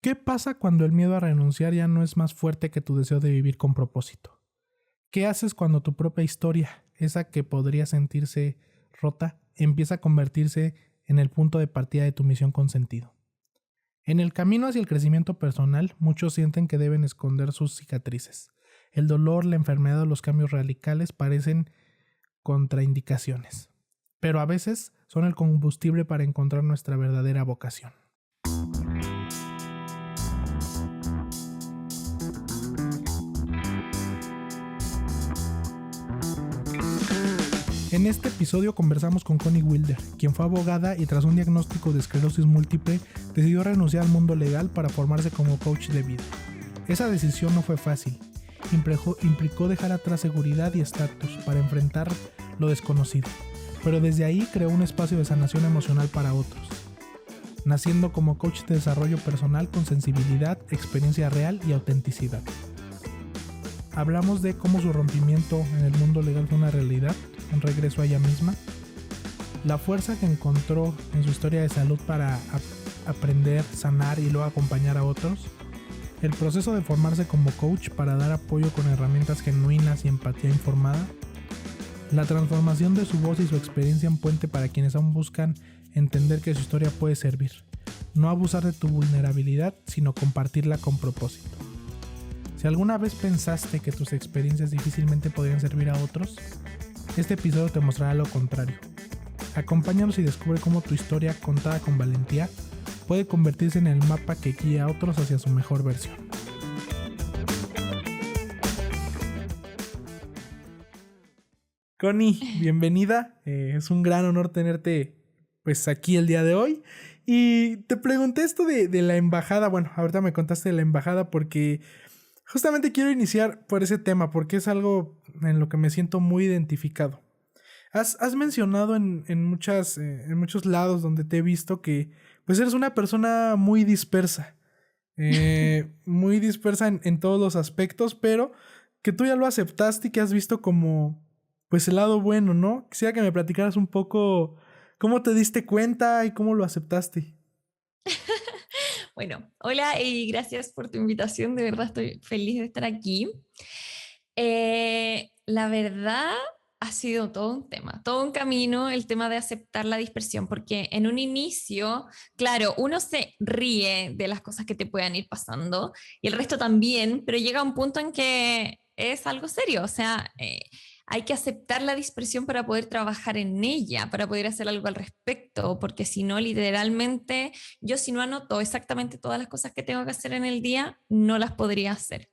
¿Qué pasa cuando el miedo a renunciar ya no es más fuerte que tu deseo de vivir con propósito? ¿Qué haces cuando tu propia historia, esa que podría sentirse rota, empieza a convertirse en el punto de partida de tu misión con sentido? En el camino hacia el crecimiento personal, muchos sienten que deben esconder sus cicatrices. El dolor, la enfermedad o los cambios radicales parecen contraindicaciones, pero a veces son el combustible para encontrar nuestra verdadera vocación. En este episodio conversamos con Connie Wilder, quien fue abogada y tras un diagnóstico de esclerosis múltiple decidió renunciar al mundo legal para formarse como coach de vida. Esa decisión no fue fácil, implicó dejar atrás seguridad y estatus para enfrentar lo desconocido, pero desde ahí creó un espacio de sanación emocional para otros, naciendo como coach de desarrollo personal con sensibilidad, experiencia real y autenticidad. Hablamos de cómo su rompimiento en el mundo legal fue una realidad, un regreso a ella misma, la fuerza que encontró en su historia de salud para aprender, sanar y luego acompañar a otros, el proceso de formarse como coach para dar apoyo con herramientas genuinas y empatía informada, la transformación de su voz y su experiencia en puente para quienes aún buscan entender que su historia puede servir, no abusar de tu vulnerabilidad, sino compartirla con propósito. Si alguna vez pensaste que tus experiencias difícilmente podrían servir a otros, este episodio te mostrará lo contrario. Acompáñanos y descubre cómo tu historia, contada con valentía, puede convertirse en el mapa que guía a otros hacia su mejor versión. Connie, bienvenida. Es un gran honor tenerte pues aquí el día de hoy. Y te pregunté esto de la embajada. Bueno, ahorita me contaste de la embajada porque justamente quiero iniciar por ese tema, porque es algo en lo que me siento muy identificado. Has mencionado en muchos lados donde te he visto que pues eres una persona muy dispersa. Muy dispersa en todos los aspectos, pero que tú ya lo aceptaste y que has visto como pues el lado bueno, ¿no? Quisiera que me platicaras un poco cómo te diste cuenta y cómo lo aceptaste. Bueno, hola y gracias por tu invitación, de verdad estoy feliz de estar aquí. La verdad ha sido todo un tema, todo un camino el tema de aceptar la dispersión, porque en un inicio, claro, uno se ríe de las cosas que te puedan ir pasando y el resto también, pero llega un punto en que es algo serio, o sea, hay que aceptar la dispersión para poder trabajar en ella, para poder hacer algo al respecto, porque si no, literalmente, yo si no anoto exactamente todas las cosas que tengo que hacer en el día, no las podría hacer.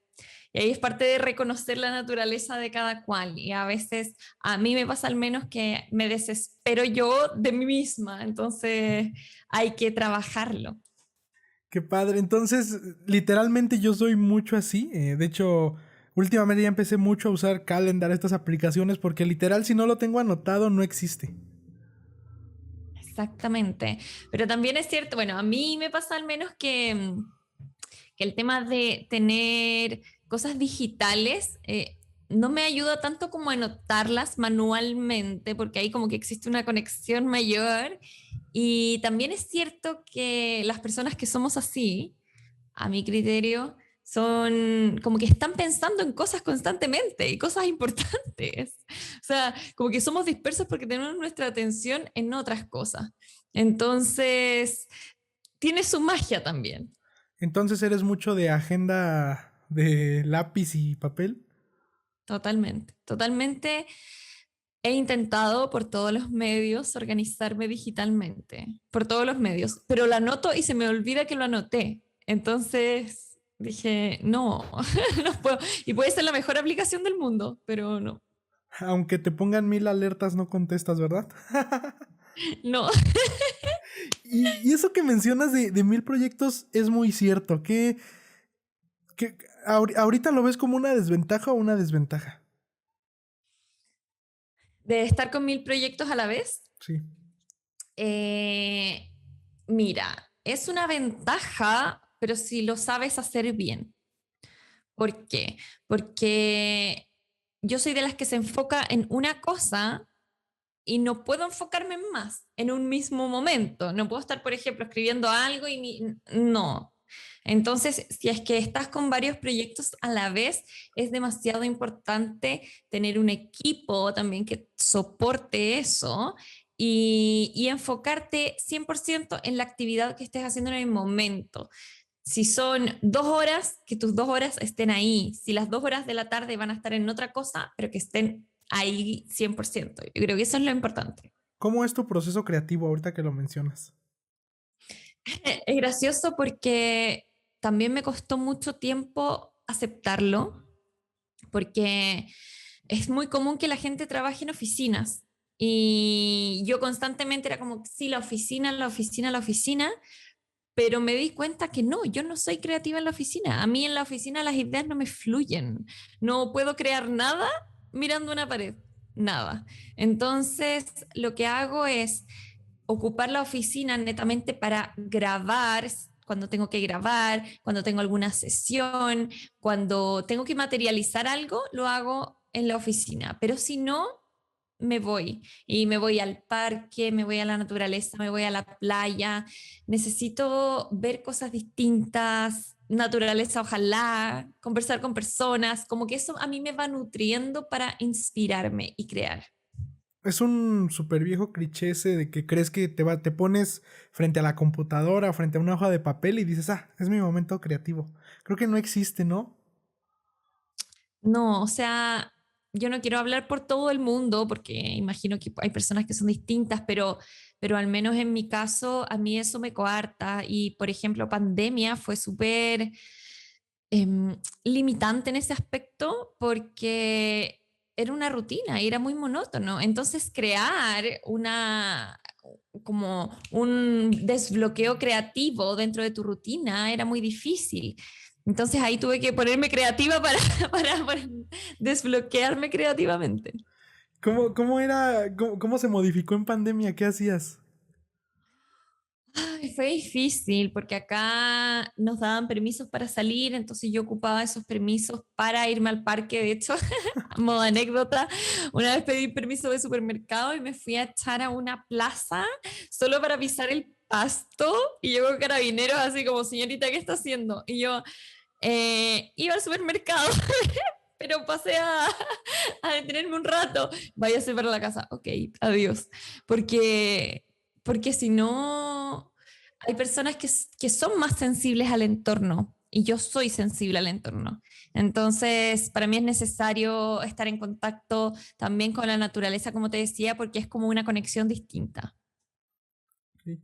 Y ahí es parte de reconocer la naturaleza de cada cual. Y a veces a mí me pasa al menos que me desespero yo de mí misma. Entonces hay que trabajarlo. Qué padre. Entonces, literalmente yo soy mucho así. De hecho, últimamente ya empecé mucho a usar Calendar, estas aplicaciones, porque literal si no lo tengo anotado no existe. Exactamente. Pero también es cierto, bueno, a mí me pasa al menos que el tema de tener cosas digitales no me ayuda tanto como a anotarlas manualmente, porque ahí como que existe una conexión mayor. Y también es cierto que las personas que somos así, a mi criterio, son como que están pensando en cosas constantemente y cosas importantes. O sea, como que somos dispersos porque tenemos nuestra atención en otras cosas. Entonces, tiene su magia también. Entonces eres mucho de agenda de lápiz y papel. Totalmente, totalmente. He intentado por todos los medios organizarme digitalmente, por todos los medios, pero lo anoto y se me olvida que lo anoté. Entonces dije, no, no puedo. Y puede ser la mejor aplicación del mundo, pero no, Aunque te pongan 1000 alertas no contestas, ¿verdad? no. Y eso que mencionas de 1000 proyectos es muy cierto. Que ahorita lo ves como una desventaja o una desventaja. De estar con 1000 proyectos a la vez, Sí. eh, mira, es una ventaja, pero si lo sabes hacer bien. ¿Por qué? Porque yo soy de las que se enfoca en una cosa y no puedo enfocarme en más en un mismo momento. No puedo estar, por ejemplo, escribiendo algo y no. Entonces, si es que estás con varios proyectos a la vez, es demasiado importante tener un equipo también que soporte eso y enfocarte 100% en la actividad que estés haciendo en el momento. Si son 2 horas, que tus 2 horas estén ahí. Si las 2 horas de la tarde van a estar en otra cosa, pero que estén ahí 100%. Yo creo que eso es lo importante. ¿Cómo es tu proceso creativo ahorita que lo mencionas? Es gracioso porque también me costó mucho tiempo aceptarlo, porque es muy común que la gente trabaje en oficinas. Y yo constantemente era como, sí, la oficina, la oficina, la oficina, pero me di cuenta que no, yo no soy creativa en la oficina. A mí en la oficina las ideas no me fluyen. No puedo crear nada mirando una pared, nada. Entonces, lo que hago es ocupar la oficina netamente para grabar cuando tengo que grabar, cuando tengo alguna sesión, cuando tengo que materializar algo, lo hago en la oficina. Pero si no, me voy y me voy al parque, me voy a la naturaleza, me voy a la playa. Necesito ver cosas distintas, naturaleza, ojalá, conversar con personas, como que eso a mí me va nutriendo para inspirarme y crear. Es un súper viejo cliché ese de que crees que te pones frente a la computadora, frente a una hoja de papel y dices, ah, es mi momento creativo. Creo que no existe, ¿no? No, o sea, yo no quiero hablar por todo el mundo porque imagino que hay personas que son distintas, pero al menos en mi caso, a mí eso me coarta y, por ejemplo, pandemia fue súper limitante en ese aspecto porque era una rutina y era muy monótono. Entonces, crear como un desbloqueo creativo dentro de tu rutina era muy difícil. Entonces ahí tuve que ponerme creativa para desbloquearme creativamente. ¿Cómo era, cómo se modificó en pandemia? ¿Qué hacías? Ay, fue difícil porque acá nos daban permisos para salir, entonces yo ocupaba esos permisos para irme al parque. De hecho, a modo anécdota, una vez pedí permiso de supermercado y me fui a echar a una plaza solo para pisar el pasto y llegó carabineros así como, señorita, ¿qué está haciendo? Y yo iba al supermercado, pero pasé a detenerme un rato. Váyase para la casa. Ok, adiós. Porque, porque si no, hay personas que son más sensibles al entorno y yo soy sensible al entorno. Entonces, para mí es necesario estar en contacto también con la naturaleza, como te decía, porque es como una conexión distinta. Sí.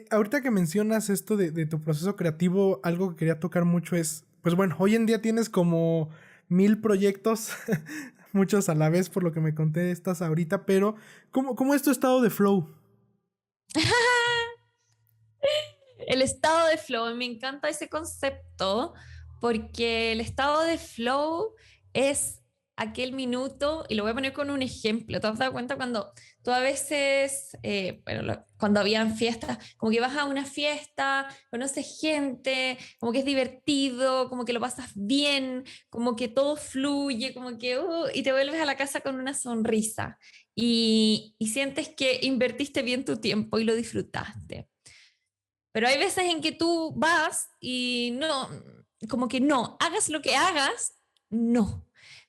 Ahorita que mencionas esto de tu proceso creativo, algo que quería tocar mucho es, pues bueno, hoy en día tienes como 1000 proyectos, muchos a la vez por lo que me conté estás ahorita, pero ¿cómo es tu estado de flow? El estado de flow, me encanta ese concepto porque el estado de flow es aquel minuto, y lo voy a poner con un ejemplo. ¿Te has dado cuenta cuando tú a veces, bueno, cuando habían fiestas, como que vas a una fiesta, conoces gente, como que es divertido, como que lo pasas bien, como que todo fluye, como que, y te vuelves a la casa con una sonrisa y sientes que invertiste bien tu tiempo y lo disfrutaste? Pero hay veces en que tú vas y no, como que no, hagas lo que hagas, no.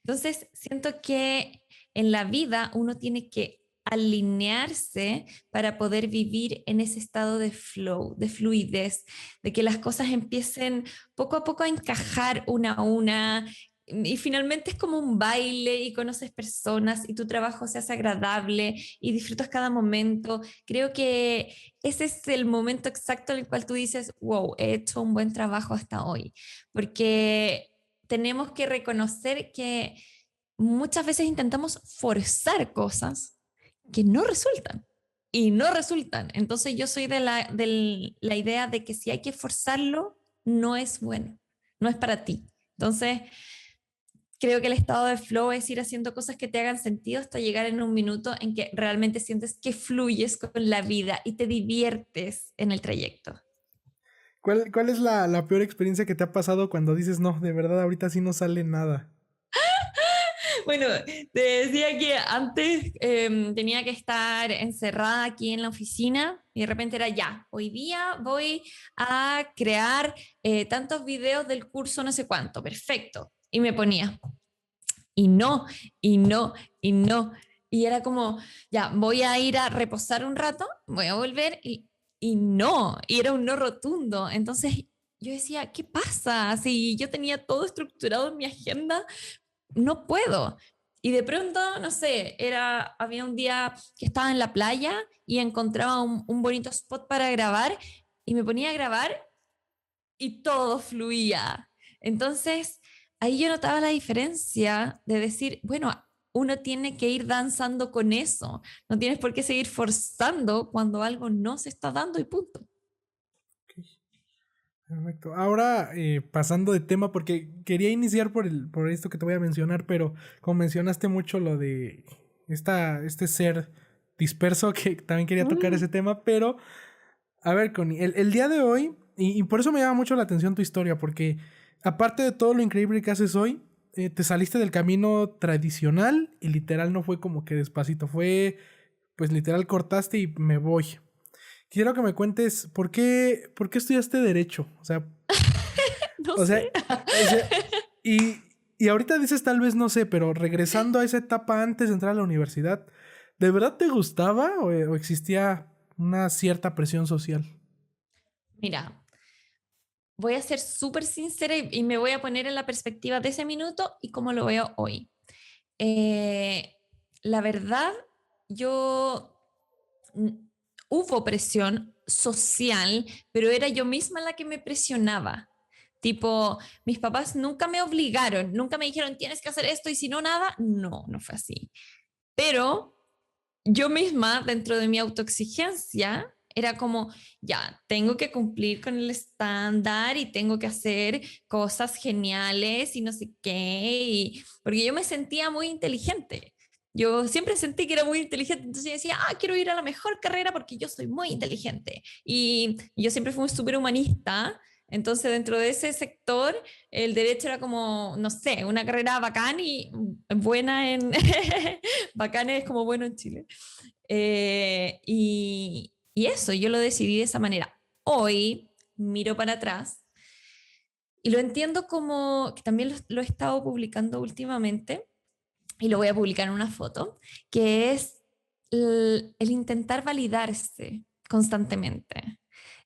Entonces, siento que en la vida uno tiene que alinearse para poder vivir en ese estado de flow, de fluidez, de que las cosas empiecen poco a poco a encajar una a una, y finalmente es como un baile y conoces personas y tu trabajo se hace agradable y disfrutas cada momento. Creo que ese es el momento exacto en el cual tú dices, wow, he hecho un buen trabajo hasta hoy, porque tenemos que reconocer que muchas veces intentamos forzar cosas que no resultan. Y no resultan. Entonces yo soy de la idea de que si hay que forzarlo, no es bueno, no es para ti. Entonces, creo que el estado de flow es ir haciendo cosas que te hagan sentido hasta llegar en un minuto en que realmente sientes que fluyes con la vida y te diviertes en el trayecto. ¿Cuál es la peor experiencia que te ha pasado cuando dices, no, de verdad ahorita sí no sale nada? Bueno, te decía que antes tenía que estar encerrada aquí en la oficina y de repente era ya, hoy día voy a crear tantos videos del curso no sé cuánto, perfecto. Y me ponía, y no, y no, y no. Y era como, ya, voy a ir a reposar un rato, voy a volver y no, y era un no rotundo. Entonces yo decía, ¿qué pasa? Si yo tenía todo estructurado en mi agenda, no puedo. Y de pronto, no sé, había un día que estaba en la playa y encontraba un bonito spot para grabar y me ponía a grabar y todo fluía. Entonces, ahí yo notaba la diferencia de decir, bueno, uno tiene que ir danzando con eso, no tienes por qué seguir forzando cuando algo no se está dando y punto. Ok, perfecto. Ahora, pasando de tema, porque quería iniciar por esto que te voy a mencionar, pero como mencionaste mucho lo de este ser disperso, que también quería tocar ese tema, pero a ver, Connie, el día de hoy, y por eso me llama mucho la atención tu historia, porque aparte de todo lo increíble que haces hoy, te saliste del camino tradicional y literal no fue como que despacito, fue pues literal cortaste y me voy. Quiero que me cuentes por qué estudiaste derecho, No o sea, sé. o sea, y, y ahorita dices tal vez no sé, pero regresando a esa etapa antes de entrar a la universidad, ¿de verdad te gustaba o existía una cierta presión social? Mira, voy a ser súper sincera y me voy a poner en la perspectiva de ese minuto y cómo lo veo hoy. Eh, la verdad, yo mm, hubo presión social, pero era yo misma la que me presionaba. Tipo, mis papás nunca me obligaron, nunca me dijeron tienes que hacer esto y si no nada, no, no fue así. Pero yo misma, dentro de mi autoexigencia, era como, ya, tengo que cumplir con el estándar y tengo que hacer cosas geniales y no sé qué, porque yo me sentía muy inteligente. Yo siempre sentí que era muy inteligente, entonces yo decía, quiero ir a la mejor carrera porque yo soy muy inteligente. Y yo siempre fui súper humanista, entonces dentro de ese sector el derecho era como, no sé, una carrera bacán y buena en, bacán es como bueno en Chile. Y eso, yo lo decidí de esa manera. Hoy miro para atrás y lo entiendo como, que también lo he estado publicando últimamente y lo voy a publicar en una foto, que es el intentar validarse constantemente,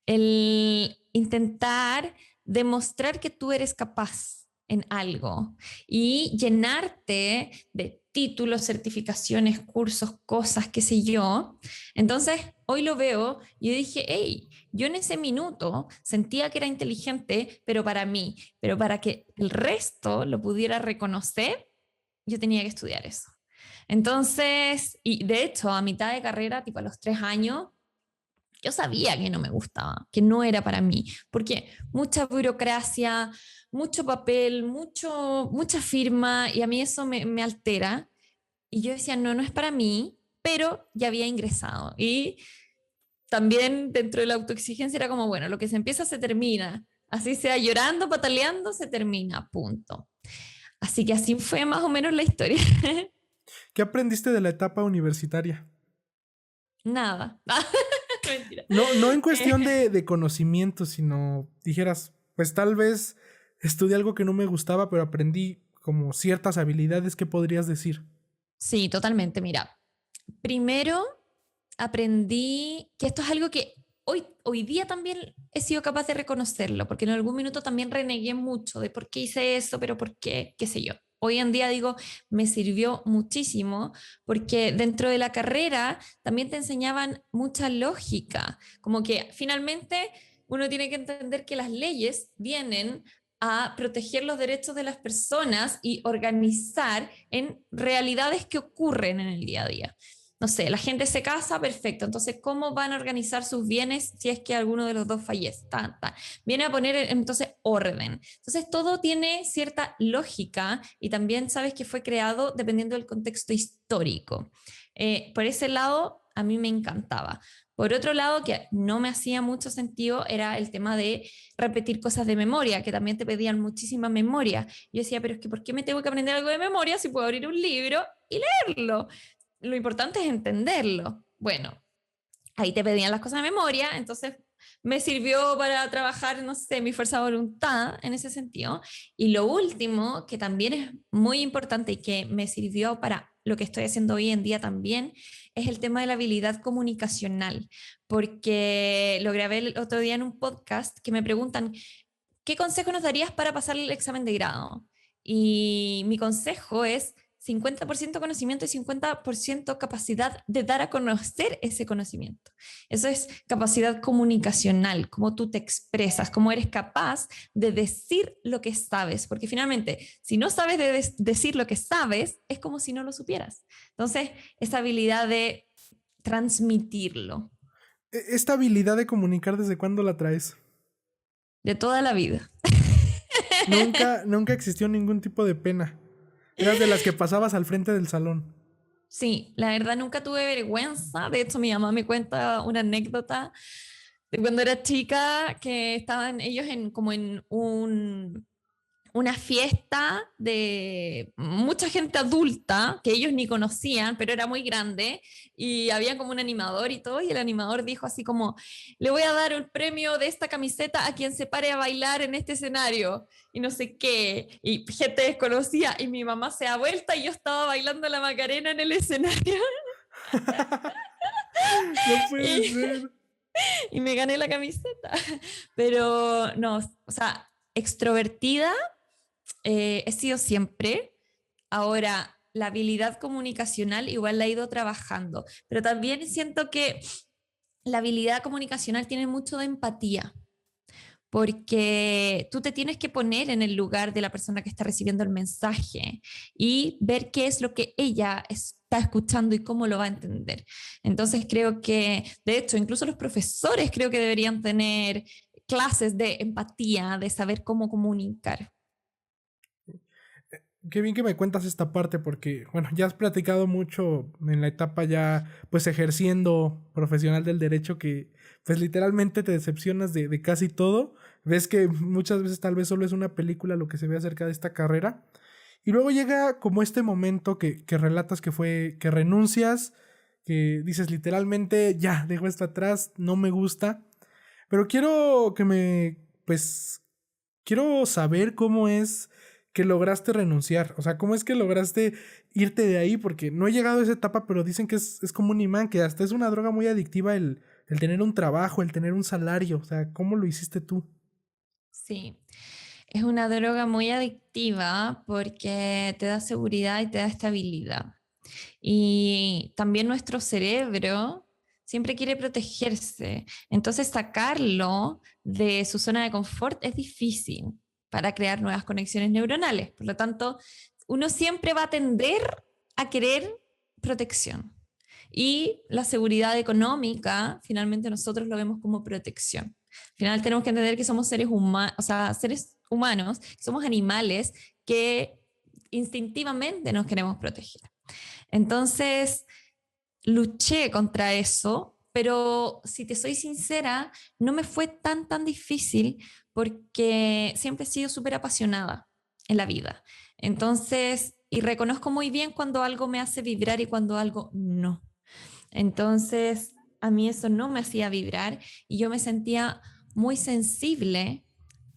el intentar demostrar que tú eres capaz en algo y llenarte de títulos, certificaciones, cursos, cosas, qué sé yo. Entonces, hoy lo veo y yo dije, hey, yo en ese minuto sentía que era inteligente, pero para mí, pero para que el resto lo pudiera reconocer, yo tenía que estudiar eso. Entonces, y de hecho, a mitad de carrera, tipo a los 3 años, yo sabía que no me gustaba, que no era para mí, porque mucha burocracia, mucho papel, mucha firma, y a mí eso me altera. Y yo decía, no, no es para mí, pero ya había ingresado. Y también dentro de la autoexigencia era como, bueno, lo que se empieza se termina. Así sea llorando, pataleando, se termina, punto. Así que así fue más o menos la historia. ¿Qué aprendiste de la etapa universitaria? Nada. Mentira. No, no en cuestión Eh, de conocimiento, sino dijeras, pues tal vez estudié algo que no me gustaba, pero aprendí como ciertas habilidades que podrías decir. sí, totalmente. Mira, primero aprendí que esto es algo que hoy día también he sido capaz de reconocerlo, porque en algún minuto también renegué mucho de por qué hice eso, pero por qué, qué sé yo. Hoy en día digo, me sirvió muchísimo porque dentro de la carrera también te enseñaban mucha lógica, como que finalmente uno tiene que entender que las leyes vienen a proteger los derechos de las personas y organizar en realidades que ocurren en el día a día. No sé, la gente se casa, perfecto. Entonces, ¿cómo van a organizar sus bienes si es que alguno de los dos fallece? Tan, tan. Viene a poner entonces orden. Entonces, todo tiene cierta lógica y también sabes que fue creado dependiendo del contexto histórico. Por ese lado, a mí me encantaba. Por otro lado, que no me hacía mucho sentido, era el tema de repetir cosas de memoria, que también te pedían muchísima memoria. Yo decía, pero es que ¿por qué me tengo que aprender algo de memoria si puedo abrir un libro y leerlo? Lo importante es entenderlo. Bueno, ahí te pedían las cosas de memoria, entonces me sirvió para trabajar, no sé, mi fuerza de voluntad en ese sentido. Y lo último, que también es muy importante y que me sirvió para lo que estoy haciendo hoy en día también, es el tema de la habilidad comunicacional, porque lo grabé el otro día en un podcast que me preguntan, ¿qué consejo nos darías para pasar el examen de grado? Y mi consejo es 50% conocimiento y 50% capacidad de dar a conocer ese conocimiento. Eso es capacidad comunicacional, cómo tú te expresas, cómo eres capaz de decir lo que sabes, porque finalmente, si no sabes decir lo que sabes, es como si no lo supieras. Entonces, esa habilidad de transmitirlo. Esta habilidad de comunicar, ¿desde cuándo la traes? De toda la vida. Nunca existió ningún tipo de pena. Eras de las que pasabas al frente del salón. Sí, la verdad nunca tuve vergüenza. De hecho, mi mamá me cuenta una anécdota de cuando era chica que estaban ellos como en una fiesta de mucha gente adulta que ellos ni conocían, pero era muy grande y había como un animador y todo, y el animador dijo así como, le voy a dar el premio de esta camiseta a quien se pare a bailar en este escenario y no sé qué, y gente desconocida, y mi mamá se da vuelta y yo estaba bailando la Macarena en el escenario No puede y, ser. y me gané la camiseta, pero no, o sea, extrovertida he sido siempre. Ahora, la habilidad comunicacional igual la he ido trabajando, pero también siento que la habilidad comunicacional tiene mucho de empatía, porque tú te tienes que poner en el lugar de la persona que está recibiendo el mensaje y ver qué es lo que ella está escuchando y cómo lo va a entender. Entonces creo que, de hecho, incluso los profesores creo que deberían tener clases de empatía, de saber cómo comunicar. Qué bien que me cuentas esta parte porque, bueno, ya has platicado mucho en la etapa ya, pues ejerciendo profesional del derecho que, pues literalmente te decepcionas de casi todo. Ves que muchas veces tal vez solo es una película lo que se ve acerca de esta carrera. Y luego llega como este momento que relatas que fue, que renuncias, que dices literalmente, ya, dejo esto atrás, no me gusta. Pero quiero que pues, quiero saber cómo es que lograste renunciar. O sea, cómo es que lograste irte de ahí, porque no he llegado a esa etapa, pero dicen que es como un imán, que hasta es una droga muy adictiva el tener un trabajo, el tener un salario. O sea, ¿cómo lo hiciste tú? Sí, es una droga muy adictiva porque te da seguridad y te da estabilidad. Y también nuestro cerebro siempre quiere protegerse. Entonces sacarlo de su zona de confort es difícil para crear nuevas conexiones neuronales. Por lo tanto, uno siempre va a tender a querer protección. Y la seguridad económica, finalmente nosotros lo vemos como protección. Al final tenemos que entender que somos seres humanos, o sea, seres humanos, que somos animales que instintivamente nos queremos proteger. Entonces, luché contra eso, pero si te soy sincera, no me fue tan difícil porque siempre he sido súper apasionada en la vida. Entonces, y reconozco muy bien cuando algo me hace vibrar y cuando algo no. Entonces, a mí eso no me hacía vibrar y yo me sentía muy sensible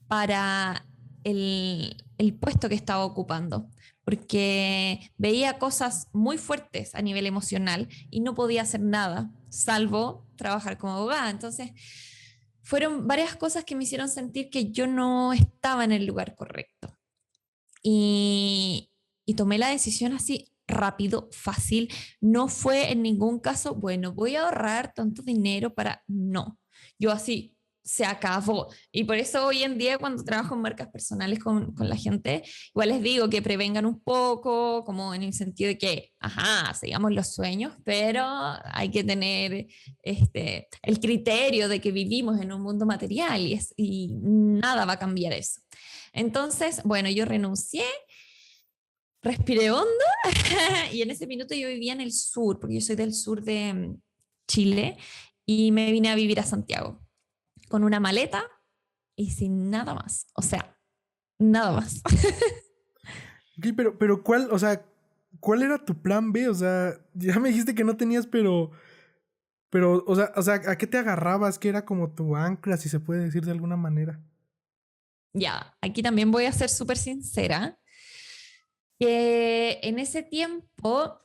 para el puesto que estaba ocupando, porque veía cosas muy fuertes a nivel emocional y no podía hacer nada, salvo trabajar como abogada. Entonces, fueron varias cosas que me hicieron sentir que yo no estaba en el lugar correcto. Y tomé la decisión así rápido, fácil. No fue en ningún caso, bueno, voy a ahorrar tanto dinero para... No, yo así, se acabó. Y por eso hoy en día cuando trabajo en marcas personales con la gente, igual les digo que prevengan un poco, como en el sentido de que, ajá, sigamos los sueños, pero hay que tener el criterio de que vivimos en un mundo material y nada va a cambiar eso. Entonces, bueno, yo renuncié, respiré hondo y en ese minuto yo vivía en el sur, porque yo soy del sur de Chile, y me vine a vivir a Santiago con una maleta y sin nada más. O sea, nada más. Ok, pero ¿cuál, o sea, cuál era tu plan B? O sea, ya me dijiste que no tenías, pero, o sea, ¿a qué te agarrabas? ¿Qué era como tu ancla, si se puede decir de alguna manera? Ya, aquí también voy a ser súper sincera, que en ese tiempo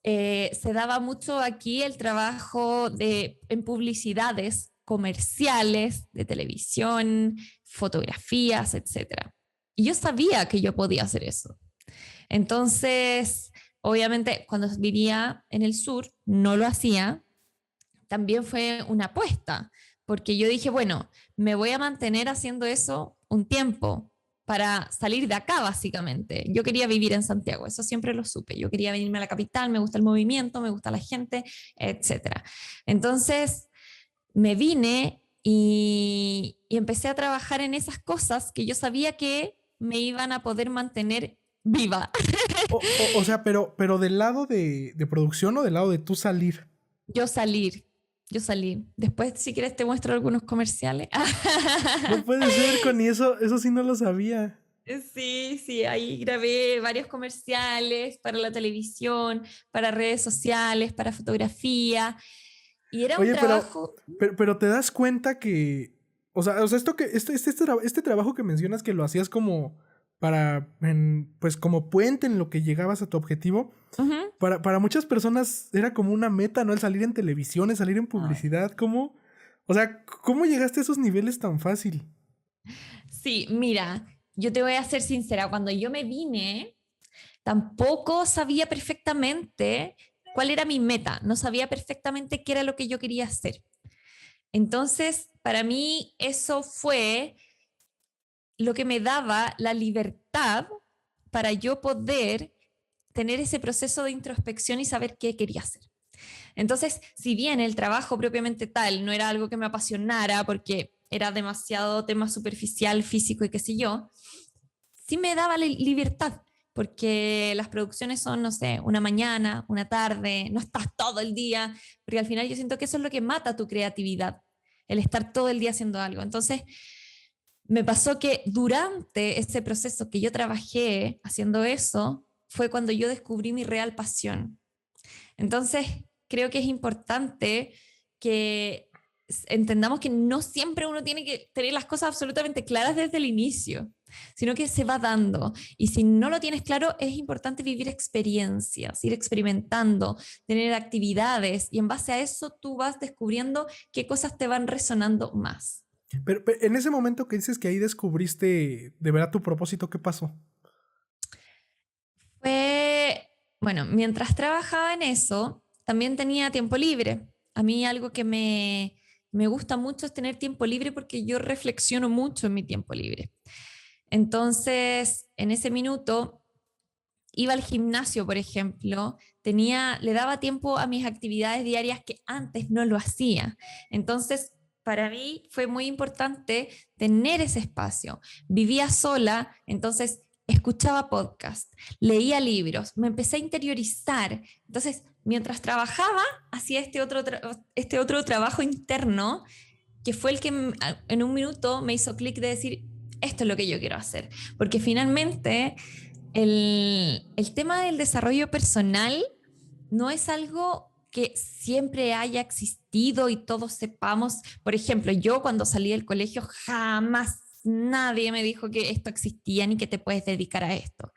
se daba mucho aquí el trabajo en publicidades comerciales, de televisión, fotografías, etcétera. Y yo sabía que yo podía hacer eso. Entonces, obviamente, cuando vivía en el sur, no lo hacía. También fue una apuesta, porque yo dije, bueno, me voy a mantener haciendo eso un tiempo para salir de acá, básicamente. Yo quería vivir en Santiago, eso siempre lo supe. Yo quería venirme a la capital, me gusta el movimiento, me gusta la gente, etcétera. Entonces, me vine y empecé a trabajar en esas cosas que yo sabía que me iban a poder mantener viva. O sea, pero ¿del lado de producción o del lado de tú salir? Yo salir, yo salir. Después, si quieres, te muestro algunos comerciales. No puede ser, Connie, eso sí no lo sabía. Sí, sí, ahí grabé varios comerciales para la televisión, para redes sociales, para fotografía. Y era un Oye, pero, trabajo. pero, pero te das cuenta que, o sea, este trabajo que mencionas que lo hacías como pues como puente en lo que llegabas a tu objetivo, Ujú. para muchas personas era como una meta, ¿no? El salir en televisión, el salir en Ay. publicidad, o sea, ¿cómo llegaste a esos niveles tan fácil? Sí, mira, yo te voy a ser sincera, cuando yo me vine, tampoco sabía perfectamente cuál era mi meta, no sabía perfectamente qué era lo que yo quería hacer. Entonces, para mí eso fue lo que me daba la libertad para yo poder tener ese proceso de introspección y saber qué quería hacer. Entonces, si bien el trabajo propiamente tal no era algo que me apasionara porque era demasiado tema superficial, físico y qué sé yo, sí me daba la libertad, porque las producciones son, no sé, una mañana, una tarde, no estás todo el día, porque al final yo siento que eso es lo que mata tu creatividad, el estar todo el día haciendo algo. Entonces, me pasó que durante ese proceso que yo trabajé haciendo eso, fue cuando yo descubrí mi real pasión. Entonces, creo que es importante que entendamos que no siempre uno tiene que tener las cosas absolutamente claras desde el inicio, sino que se va dando. Y si no lo tienes claro, es importante vivir experiencias, ir experimentando, tener actividades y en base a eso tú vas descubriendo qué cosas te van resonando más. Pero en ese momento que dices que ahí descubriste de verdad tu propósito, ¿qué pasó? Fue, bueno, mientras trabajaba en eso, también tenía tiempo libre. A mí algo que me gusta mucho es tener tiempo libre porque yo reflexiono mucho en mi tiempo libre. Entonces, en ese minuto, iba al gimnasio, por ejemplo, le daba tiempo a mis actividades diarias que antes no lo hacía. Entonces, para mí fue muy importante tener ese espacio. Vivía sola, entonces escuchaba podcast, leía libros, me empecé a interiorizar. Entonces, mientras trabajaba, hacía este otro trabajo interno que fue el que en un minuto me hizo clic de decir, esto es lo que yo quiero hacer. Porque finalmente el tema del desarrollo personal no es algo que siempre haya existido y todos sepamos. Por ejemplo, yo cuando salí del colegio jamás nadie me dijo que esto existía ni que te puedes dedicar a esto.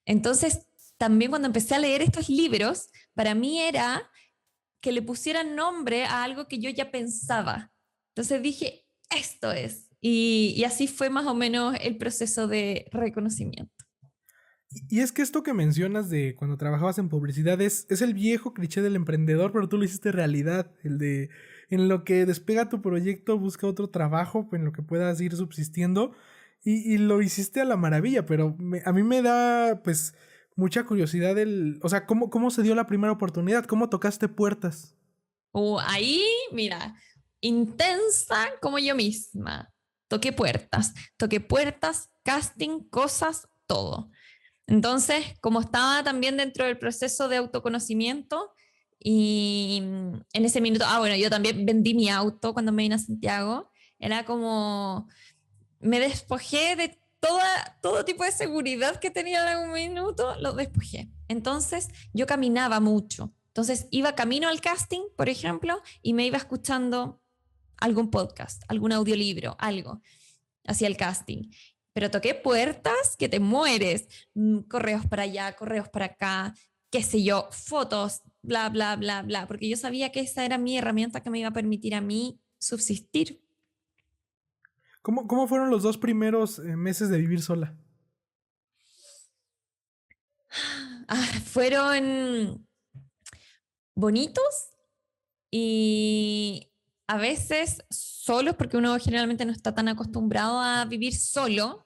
Entonces, también cuando empecé a leer estos libros, para mí era que le pusieran nombre a algo que yo ya pensaba. Entonces dije, esto es. Y así fue más o menos el proceso de reconocimiento. Y es que esto que mencionas de cuando trabajabas en publicidad es el viejo cliché del emprendedor, pero tú lo hiciste realidad. El de en lo que despega tu proyecto, busca otro trabajo en lo que puedas ir subsistiendo. Y lo hiciste a la maravilla, pero a mí me da pues mucha curiosidad o sea, ¿cómo se dio la primera oportunidad? ¿Cómo tocaste puertas? Ahí, mira, intensa como yo misma. Toqué puertas, casting, cosas, todo. Entonces, como estaba también dentro del proceso de autoconocimiento, Y en ese minuto, bueno, yo también vendí mi auto cuando me vine a Santiago. Era como, me despojé de todo tipo de seguridad que tenía en algún minuto, lo despojé. Entonces, yo caminaba mucho. Entonces, iba camino al casting, por ejemplo, y me iba escuchando algún podcast, algún audiolibro, algo, hacia el casting. Pero toqué puertas que te mueres, correos para allá, correos para acá, qué sé yo, fotos, bla, bla, bla, bla, porque yo sabía que esa era mi herramienta que me iba a permitir a mí subsistir. ¿Cómo fueron los 2 primeros meses de vivir sola? Fueron bonitos y a veces solos, porque uno generalmente no está tan acostumbrado a vivir solo,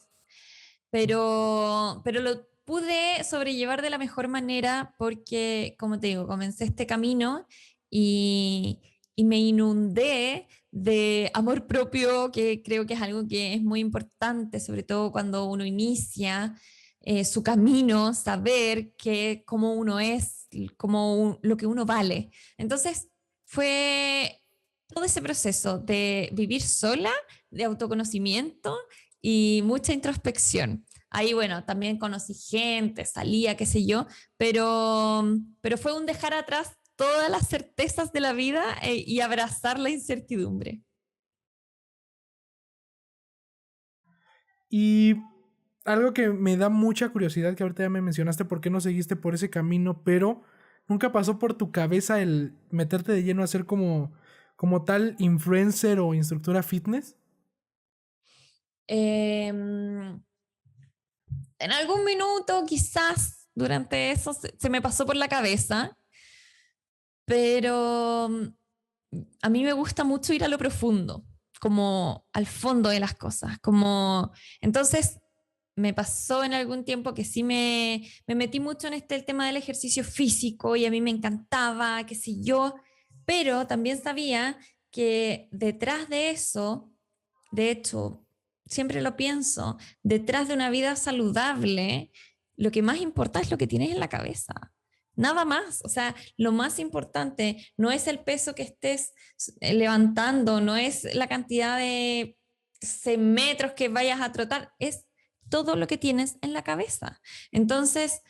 pero lo pude sobrellevar de la mejor manera porque, como te digo, comencé este camino y me inundé de amor propio, que creo que es algo que es muy importante, sobre todo cuando uno inicia su camino, saber que cómo uno es, lo que uno vale. Entonces, fue todo ese proceso de vivir sola, de autoconocimiento y mucha introspección. Ahí, bueno, también conocí gente, salía, qué sé yo, pero fue un dejar atrás todas las certezas de la vida y abrazar la incertidumbre. Y algo que me da mucha curiosidad, que ahorita ya me mencionaste por qué no seguiste por ese camino, pero nunca pasó por tu cabeza el meterte de lleno a ser como tal influencer o instructora fitness. Eh, en algún minuto, quizás durante eso, se me pasó por la cabeza, pero a mí me gusta mucho ir a lo profundo, como al fondo de las cosas, como entonces me pasó en algún tiempo que sí me metí mucho en el tema del ejercicio físico y a mí me encantaba, qué sé yo, pero también sabía que detrás de eso, de hecho, siempre lo pienso, detrás de una vida saludable, lo que más importa es lo que tienes en la cabeza. Nada más, o sea, lo más importante no es el peso que estés levantando, no es la cantidad de metros que vayas a trotar, es todo lo que tienes en la cabeza. Entonces,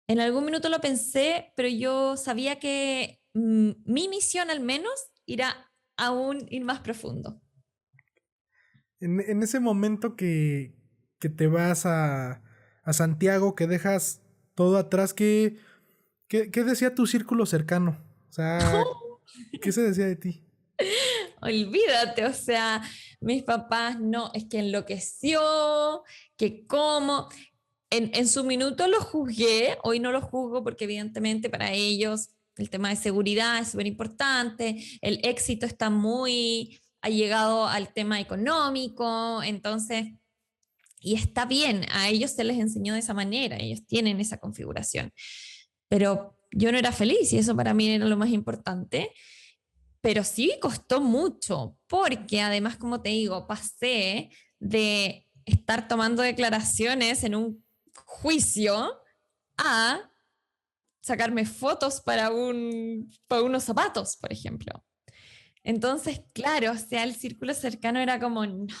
en algún minuto lo pensé, pero yo sabía que mi misión al menos irá aún ir más profundo. En ese momento que te vas a Santiago, que dejas todo atrás, ¿qué decía tu círculo cercano? O sea, ¿qué se decía de ti? Olvídate, o sea, mis papás no, es que enloqueció, que cómo. En su minuto lo juzgué, hoy no lo juzgo porque evidentemente para ellos el tema de seguridad es súper importante, el éxito está muy allegado al tema económico, entonces, y está bien, a ellos se les enseñó de esa manera, ellos tienen esa configuración, pero yo no era feliz y eso para mí era lo más importante. Pero sí costó mucho, porque además, como te digo, pasé de estar tomando declaraciones en un juicio a sacarme fotos para unos zapatos, por ejemplo. Entonces, claro, o sea, el círculo cercano era como, no.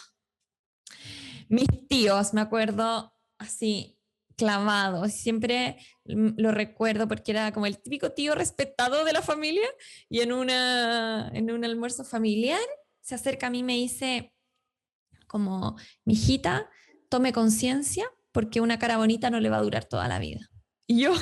Mis tíos, me acuerdo así, clavados, siempre lo recuerdo porque era como el típico tío respetado de la familia y en un almuerzo familiar se acerca a mí y me dice como, mi hijita, tome conciencia porque una cara bonita no le va a durar toda la vida. Y yo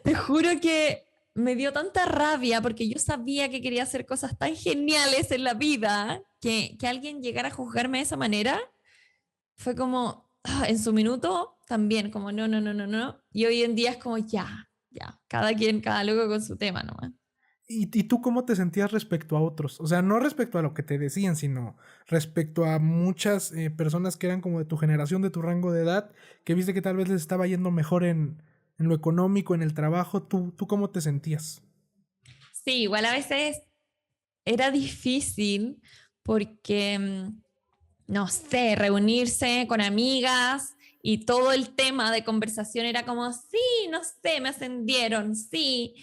te juro que me dio tanta rabia porque yo sabía que quería hacer cosas tan geniales en la vida que alguien llegara a juzgarme de esa manera fue como, en su minuto también, como no, no, no, no, no. Y hoy en día es como ya, cada quien, cada loco con su tema nomás. ¿Y tú cómo te sentías respecto a otros? O sea, no respecto a lo que te decían, sino respecto a muchas personas que eran como de tu generación, de tu rango de edad, que viste que tal vez les estaba yendo mejor en lo económico, en el trabajo. ¿Tú cómo te sentías? Sí, igual a veces era difícil porque, no sé, reunirse con amigas y todo el tema de conversación era como, sí, no sé, me ascendieron, sí,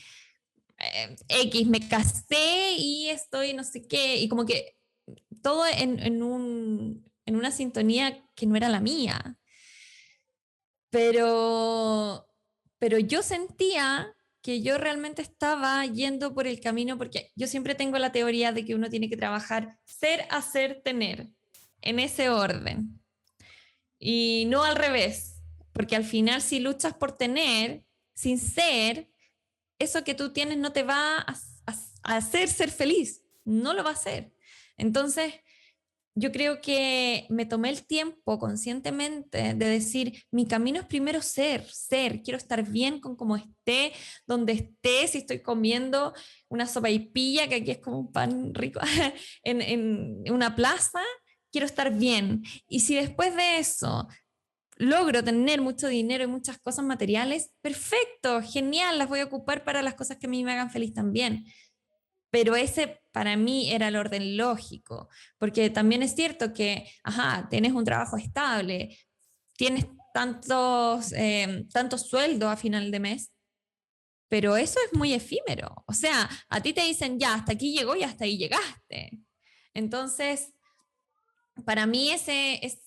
X, me casé y estoy no sé qué, y como que todo en una sintonía que no era la mía. Pero, pero yo sentía que yo realmente estaba yendo por el camino, porque yo siempre tengo la teoría de que uno tiene que trabajar ser, hacer, tener, en ese orden, y no al revés, porque al final si luchas por tener, sin ser, eso que tú tienes no te va a hacer ser feliz, no lo va a hacer. Entonces, yo creo que me tomé el tiempo conscientemente de decir, mi camino es primero ser, quiero estar bien con cómo esté, donde esté, si estoy comiendo una sopaipilla, que aquí es como un pan rico, en una plaza, quiero estar bien. Y si después de eso logro tener mucho dinero y muchas cosas materiales, perfecto, genial, las voy a ocupar para las cosas que a mí me hagan feliz también. Pero ese para mí era el orden lógico, porque también es cierto que, ajá, tienes un trabajo estable, tienes tantos sueldos a final de mes, pero eso es muy efímero. O sea, a ti te dicen, ya, hasta aquí llegó y hasta ahí llegaste. Entonces, para mí esa es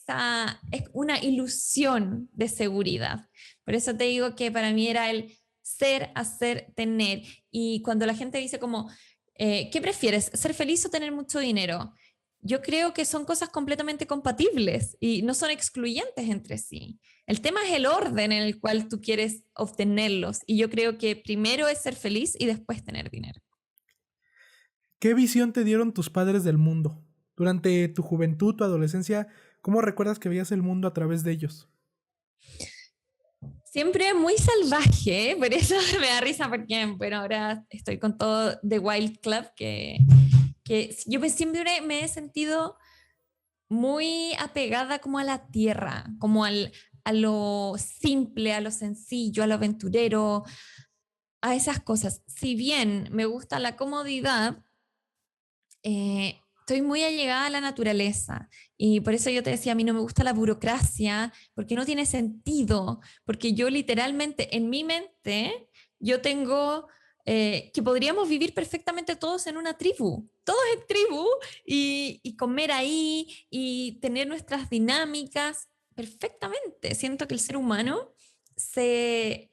una ilusión de seguridad. Por eso te digo que para mí era el ser, hacer, tener. Y cuando la gente dice como, ¿qué prefieres? ¿Ser feliz o tener mucho dinero? Yo creo que son cosas completamente compatibles y no son excluyentes entre sí. El tema es el orden en el cual tú quieres obtenerlos. Y yo creo que primero es ser feliz y después tener dinero. ¿Qué visión te dieron tus padres del mundo? Durante tu juventud, tu adolescencia, ¿cómo recuerdas que veías el mundo a través de ellos? Siempre muy salvaje, por eso me da risa porque, bueno, ahora estoy con todo The Wild Club, que yo siempre me he sentido muy apegada como a la tierra, como a lo simple, a lo sencillo, a lo aventurero, a esas cosas. Si bien me gusta la comodidad, estoy muy allegada a la naturaleza y por eso yo te decía, a mí no me gusta la burocracia, porque no tiene sentido, porque yo literalmente en mi mente, yo tengo que podríamos vivir perfectamente todos en una tribu, todos en tribu y comer ahí y tener nuestras dinámicas perfectamente. Siento que el ser humano se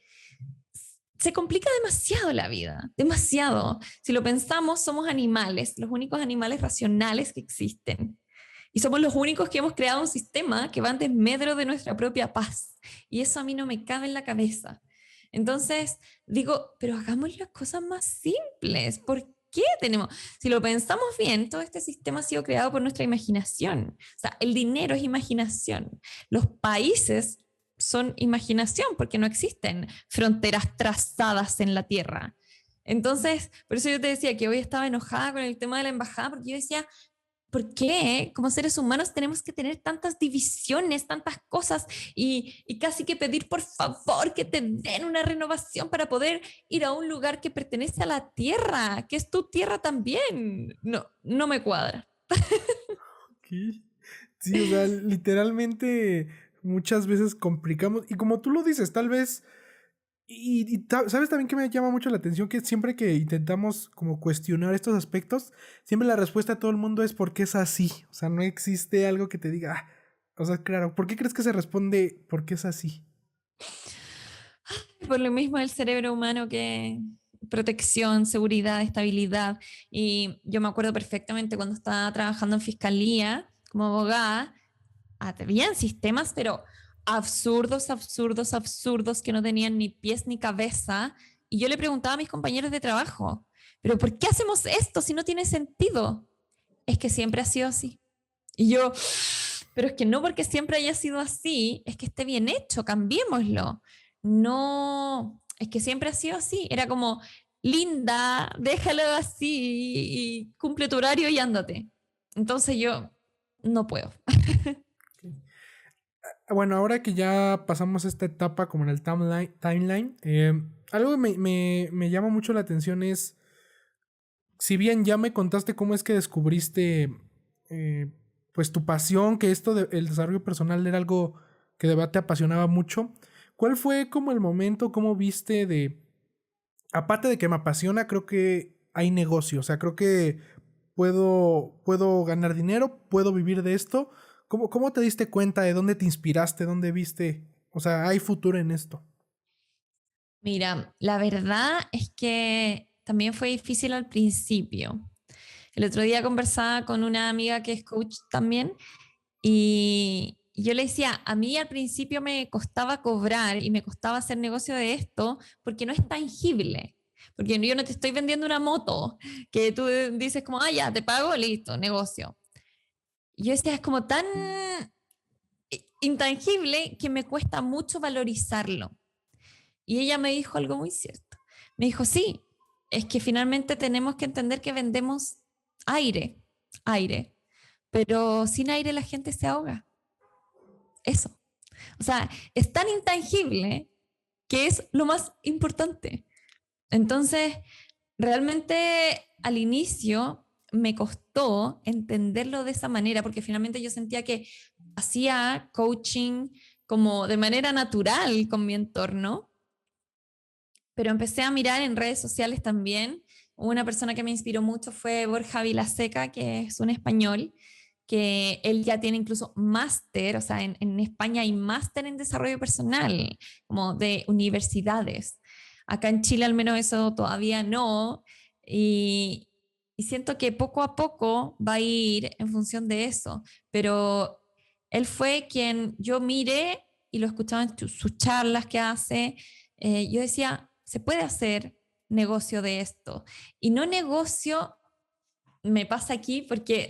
se complica demasiado la vida, demasiado. Si lo pensamos, somos animales, los únicos animales racionales que existen. Y somos los únicos que hemos creado un sistema que va en desmedro de nuestra propia paz. Y eso a mí no me cabe en la cabeza. Entonces digo, pero hagamos las cosas más simples. ¿Por qué tenemos? Si lo pensamos bien, todo este sistema ha sido creado por nuestra imaginación. O sea, el dinero es imaginación. Los países son imaginación porque no existen fronteras trazadas en la tierra. Entonces, por eso yo te decía que hoy estaba enojada con el tema de la embajada, porque yo decía, ¿por qué como seres humanos tenemos que tener tantas divisiones, tantas cosas y casi que pedir por favor que te den una renovación para poder ir a un lugar que pertenece a la tierra, que es tu tierra también? No, no me cuadra. ¿Qué? Sí, o sea, literalmente muchas veces complicamos. Y como tú lo dices, tal vez. Sabes también que me llama mucho la atención que siempre que intentamos como cuestionar estos aspectos, siempre la respuesta de todo el mundo es porque es así. O sea, no existe algo que te diga, o sea, claro, ¿por qué crees que se responde porque es así? Por lo mismo el cerebro humano que protección, seguridad, estabilidad. Y yo me acuerdo perfectamente cuando estaba trabajando en fiscalía como abogada, habían sistemas, pero absurdos, absurdos, absurdos, que no tenían ni pies ni cabeza. Y yo le preguntaba a mis compañeros de trabajo, pero ¿por qué hacemos esto si no tiene sentido? Es que siempre ha sido así. Y yo, pero es que no porque siempre haya sido así, es que esté bien hecho, cambiémoslo. No, es que siempre ha sido así. Era como, linda, déjalo así y cumple tu horario y ándate. Entonces yo no puedo. Bueno, ahora que ya pasamos esta etapa como en el timeline, algo que me llama mucho la atención es, si bien ya me contaste cómo es que descubriste pues tu pasión, que esto del desarrollo personal era algo que de verdad te apasionaba mucho. ¿Cuál fue como el momento, cómo viste de, aparte de que me apasiona, creo que hay negocio, o sea, creo que puedo ganar dinero, puedo vivir de esto? ¿Cómo te diste cuenta? ¿De dónde te inspiraste? ¿Dónde viste? O sea, hay futuro en esto. Mira, la verdad es que también fue difícil al principio. El otro día conversaba con una amiga que es coach también y yo le decía, a mí al principio me costaba cobrar y me costaba hacer negocio de esto porque no es tangible. Porque yo no te estoy vendiendo una moto que tú dices como, ah, ya, te pago, listo, negocio. Y yo decía, es como tan intangible que me cuesta mucho valorizarlo. Y ella me dijo algo muy cierto. Me dijo, sí, es que finalmente tenemos que entender que vendemos aire, aire, pero sin aire la gente se ahoga. Eso. O sea, es tan intangible que es lo más importante. Entonces, realmente al inicio me costó entenderlo de esa manera, porque finalmente yo sentía que hacía coaching como de manera natural con mi entorno, pero empecé a mirar en redes sociales también. Una persona que me inspiró mucho fue Borja Vilaseca, que es un español, que él ya tiene incluso máster, o sea, en España hay máster en desarrollo personal, como de universidades. Acá en Chile al menos eso todavía no, y, y siento que poco a poco va a ir en función de eso, pero él fue quien yo miré y lo escuchaba en sus charlas que hace. Yo decía, se puede hacer negocio de esto. Y no negocio, me pasa aquí porque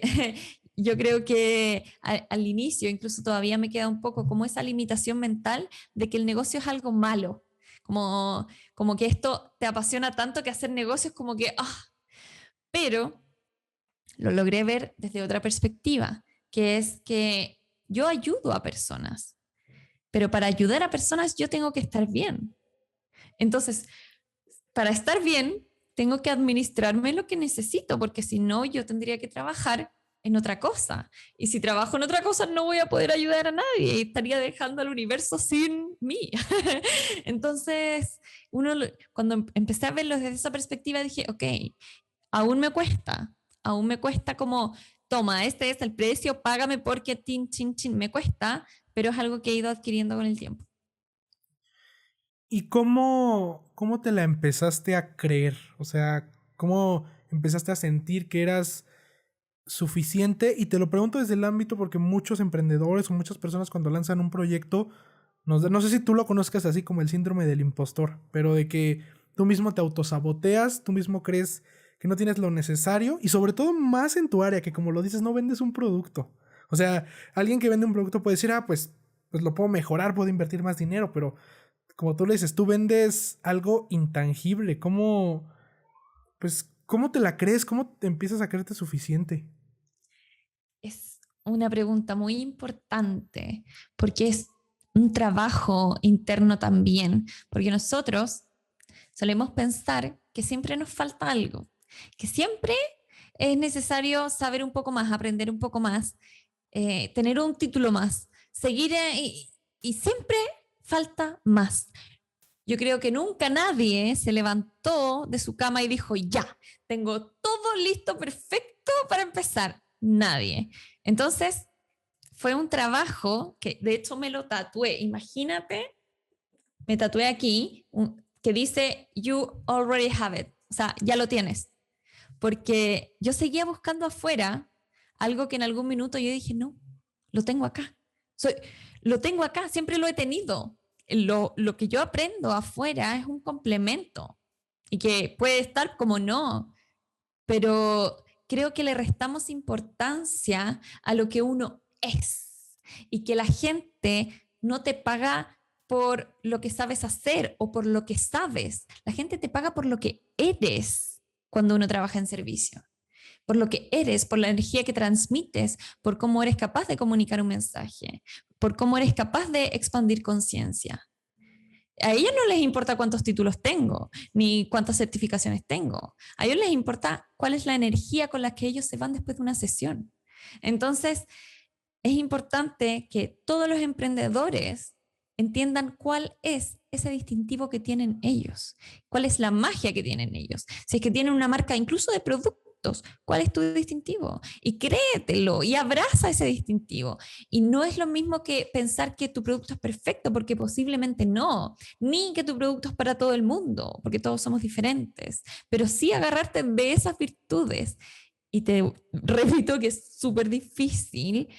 yo creo que al inicio, incluso todavía me queda un poco como esa limitación mental de que el negocio es algo malo. Como que esto te apasiona tanto que hacer negocios como que, ah, pero lo logré ver desde otra perspectiva, que es que yo ayudo a personas, pero para ayudar a personas yo tengo que estar bien. Entonces, para estar bien, tengo que administrarme lo que necesito, porque si no, yo tendría que trabajar en otra cosa. Y si trabajo en otra cosa, no voy a poder ayudar a nadie y estaría dejando al universo sin mí. Entonces, cuando empecé a verlo desde esa perspectiva, dije, ok, aún me cuesta como, toma, este es el precio, págame porque tin, chin, chin, me cuesta, pero es algo que he ido adquiriendo con el tiempo. ¿Y cómo te la empezaste a creer? O sea, ¿cómo empezaste a sentir que eras suficiente? Y te lo pregunto desde el ámbito porque muchos emprendedores o muchas personas cuando lanzan un proyecto, no sé si tú lo conozcas así como el síndrome del impostor, pero de que tú mismo te autosaboteas, tú mismo crees que no tienes lo necesario y sobre todo más en tu área, que como lo dices, no vendes un producto. O sea, alguien que vende un producto puede decir, pues lo puedo mejorar, puedo invertir más dinero, pero como tú le dices, tú vendes algo intangible. ¿Cómo te la crees? ¿Cómo te empiezas a creerte suficiente? Es una pregunta muy importante porque es un trabajo interno también, porque nosotros solemos pensar que siempre nos falta algo, que siempre es necesario saber un poco más, aprender un poco más, tener un título más, seguir y siempre falta más. Yo creo que nunca nadie se levantó de su cama y dijo, ya, tengo todo listo, perfecto para empezar. Nadie. Entonces, fue un trabajo que de hecho me lo tatué. Imagínate, me tatué aquí que dice, you already have it. O sea, ya lo tienes. Porque yo seguía buscando afuera algo que en algún minuto yo dije, no, lo tengo acá. Soy, lo tengo acá, siempre lo he tenido. Lo que yo aprendo afuera es un complemento y que puede estar como no, pero creo que le restamos importancia a lo que uno es y que la gente no te paga por lo que sabes hacer o por lo que sabes. La gente te paga por lo que eres cuando uno trabaja en servicio, por lo que eres, por la energía que transmites, por cómo eres capaz de comunicar un mensaje, por cómo eres capaz de expandir conciencia. A ellos no les importa cuántos títulos tengo, ni cuántas certificaciones tengo. A ellos les importa cuál es la energía con la que ellos se van después de una sesión. Entonces, es importante que todos los emprendedores entiendan cuál es ese distintivo que tienen ellos, cuál es la magia que tienen ellos. Si es que tienen una marca incluso de productos, ¿cuál es tu distintivo? Y créetelo y abraza ese distintivo. Y no es lo mismo que pensar que tu producto es perfecto, porque posiblemente no, ni que tu producto es para todo el mundo, porque todos somos diferentes, pero sí agarrarte de esas virtudes. Y te repito que es súper difícil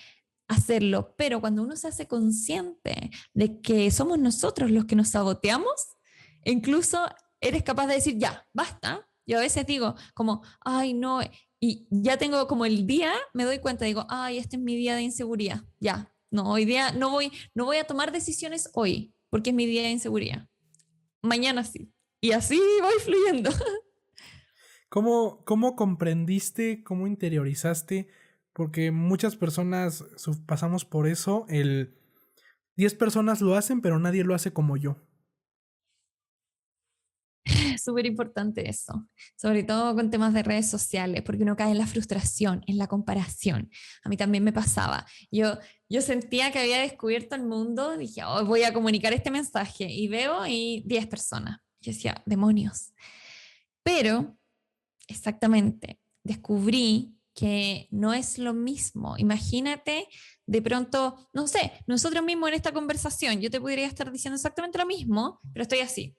hacerlo, pero cuando uno se hace consciente de que somos nosotros los que nos saboteamos, incluso eres capaz de decir, ya, basta. Yo a veces digo como, ay, no, y ya tengo como el día, me doy cuenta, digo, ay, este es mi día de inseguridad, ya, no, hoy día no voy a tomar decisiones hoy, porque es mi día de inseguridad. Mañana sí. Y así voy fluyendo. ¿Cómo comprendiste, cómo interiorizaste? Porque muchas personas pasamos por eso. 10 personas lo hacen, pero nadie lo hace como yo. Es súper importante eso, sobre todo con temas de redes sociales, porque uno cae en la frustración, en la comparación. A mí también me pasaba. Yo sentía que había descubierto el mundo, dije, oh, voy a comunicar este mensaje, y veo y 10 personas. Yo decía, demonios. Pero, exactamente, descubrí que no es lo mismo. Imagínate, de pronto, no sé, nosotros mismos en esta conversación, yo te podría estar diciendo exactamente lo mismo, pero estoy así.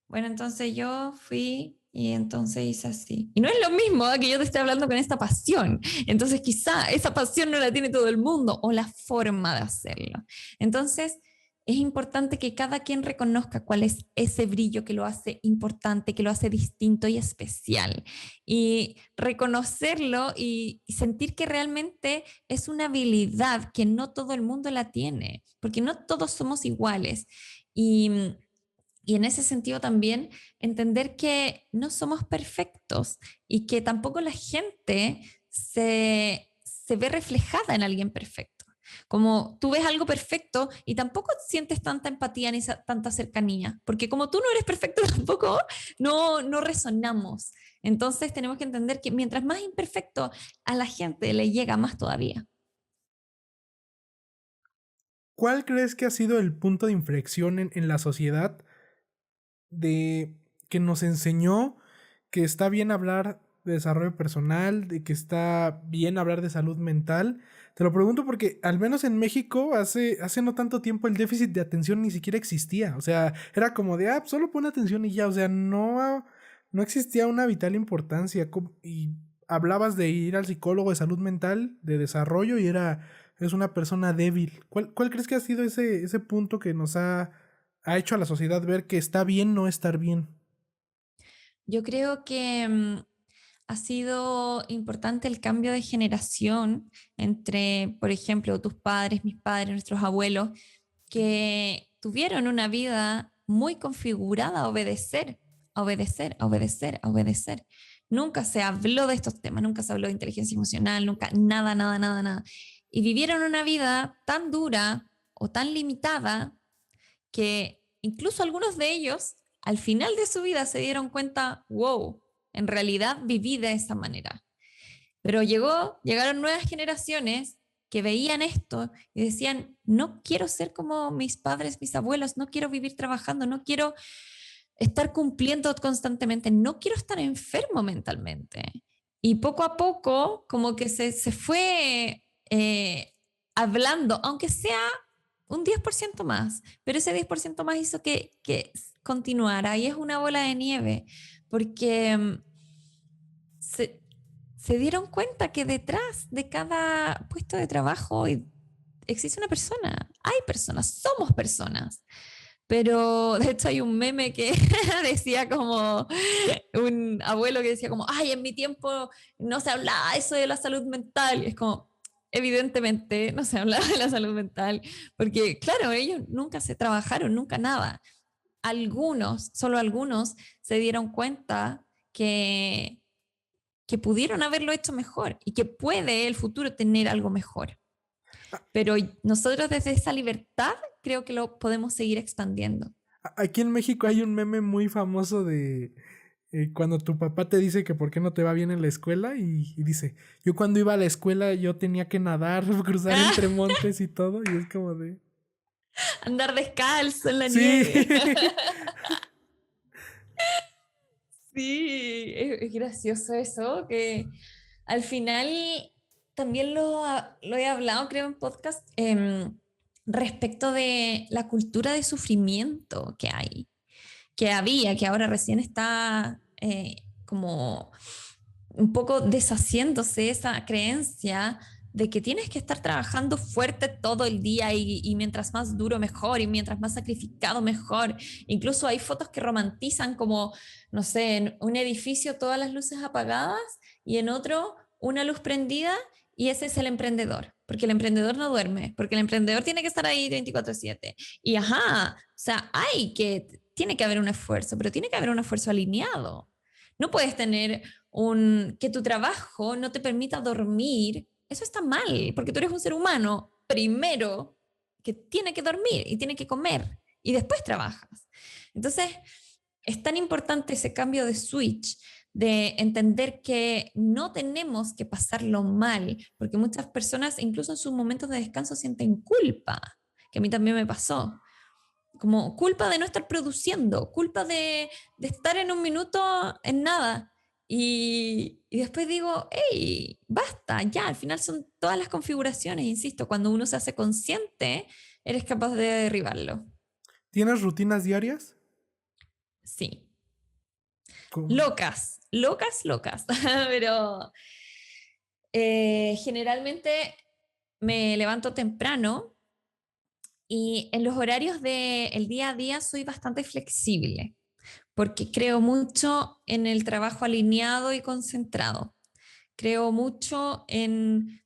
Bueno, entonces yo fui y entonces hice así. Y no es lo mismo que yo te esté hablando con esta pasión. Entonces quizá esa pasión no la tiene todo el mundo o la forma de hacerlo. Entonces es importante que cada quien reconozca cuál es ese brillo que lo hace importante, que lo hace distinto y especial. Y reconocerlo y sentir que realmente es una habilidad que no todo el mundo la tiene, porque no todos somos iguales. Y y en ese sentido también entender que no somos perfectos y que tampoco la gente se ve reflejada en alguien perfecto. Como tú ves algo perfecto y tampoco sientes tanta empatía ni tanta cercanía, porque como tú no eres perfecto tampoco, no resonamos. Entonces tenemos que entender que mientras más imperfecto a la gente le llega más todavía. ¿Cuál crees que ha sido el punto de inflexión en la sociedad de que nos enseñó que está bien hablar de desarrollo personal, de que está bien hablar de salud mental? Te lo pregunto porque al menos en México hace no tanto tiempo el déficit de atención ni siquiera existía. O sea, era como de, solo pon atención y ya. O sea, no existía una vital importancia. Y hablabas de ir al psicólogo de salud mental, de desarrollo, y eres una persona débil. ¿Cuál crees que ha sido ese punto que nos ha hecho a la sociedad ver que está bien no estar bien? Yo creo que ha sido importante el cambio de generación entre, por ejemplo, tus padres, mis padres, nuestros abuelos, que tuvieron una vida muy configurada a obedecer, a obedecer, a obedecer, a obedecer. Nunca se habló de estos temas, nunca se habló de inteligencia emocional, nunca, nada, nada, nada, nada. Y vivieron una vida tan dura o tan limitada que incluso algunos de ellos al final de su vida se dieron cuenta, wow, en realidad viví de esa manera. Pero llegaron nuevas generaciones que veían esto y decían, no quiero ser como mis padres, mis abuelos, no quiero vivir trabajando, no quiero estar cumpliendo constantemente, no quiero estar enfermo mentalmente. Y poco a poco, como que se fue hablando, aunque sea un 10% más, pero ese 10% más hizo que continuara y es una bola de nieve, porque se, se dieron cuenta que detrás de cada puesto de trabajo existe una persona, hay personas, somos personas. Pero de hecho hay un meme que decía como un abuelo que decía como, ay, en mi tiempo no se hablaba eso de la salud mental. Y es como, evidentemente no se hablaba de la salud mental, porque claro, ellos nunca se trabajaron, nunca nada. Algunos, solo algunos, se dieron cuenta que pudieron haberlo hecho mejor y que puede el futuro tener algo mejor. Pero nosotros desde esa libertad creo que lo podemos seguir expandiendo. Aquí en México hay un meme muy famoso Cuando tu papá te dice que por qué no te va bien en la escuela y dice, yo cuando iba a la escuela yo tenía que nadar, cruzar entre montes y todo, y es como de... Andar descalzo en la Sí. nieve. Sí, es gracioso eso, que al final también lo he hablado, creo, en podcast, respecto de la cultura de sufrimiento que hay, que había, que ahora recién está como un poco deshaciéndose esa creencia de que tienes que estar trabajando fuerte todo el día y mientras más duro mejor y mientras más sacrificado mejor. Incluso hay fotos que romantizan como, no sé, en un edificio todas las luces apagadas y en otro una luz prendida y ese es el emprendedor, porque el emprendedor no duerme, porque el emprendedor tiene que estar ahí 24/7. Y ajá, o sea, tiene que haber un esfuerzo, pero tiene que haber un esfuerzo alineado. No puedes tener que tu trabajo no te permita dormir, eso está mal, porque tú eres un ser humano, primero, que tiene que dormir y tiene que comer y después trabajas. Entonces, es tan importante ese cambio de switch, de entender que no tenemos que pasarlo mal, porque muchas personas, incluso en sus momentos de descanso, sienten culpa, que a mí también me pasó como culpa de no estar produciendo, culpa de estar en un minuto en nada. Y después digo, hey, basta, ya, al final son todas las configuraciones, insisto, cuando uno se hace consciente, eres capaz de derribarlo. ¿Tienes rutinas diarias? Sí, ¿Cómo? locas, locas, locas, pero generalmente me levanto temprano y en los horarios del día a día soy bastante flexible, porque creo mucho en el trabajo alineado y concentrado. Creo mucho en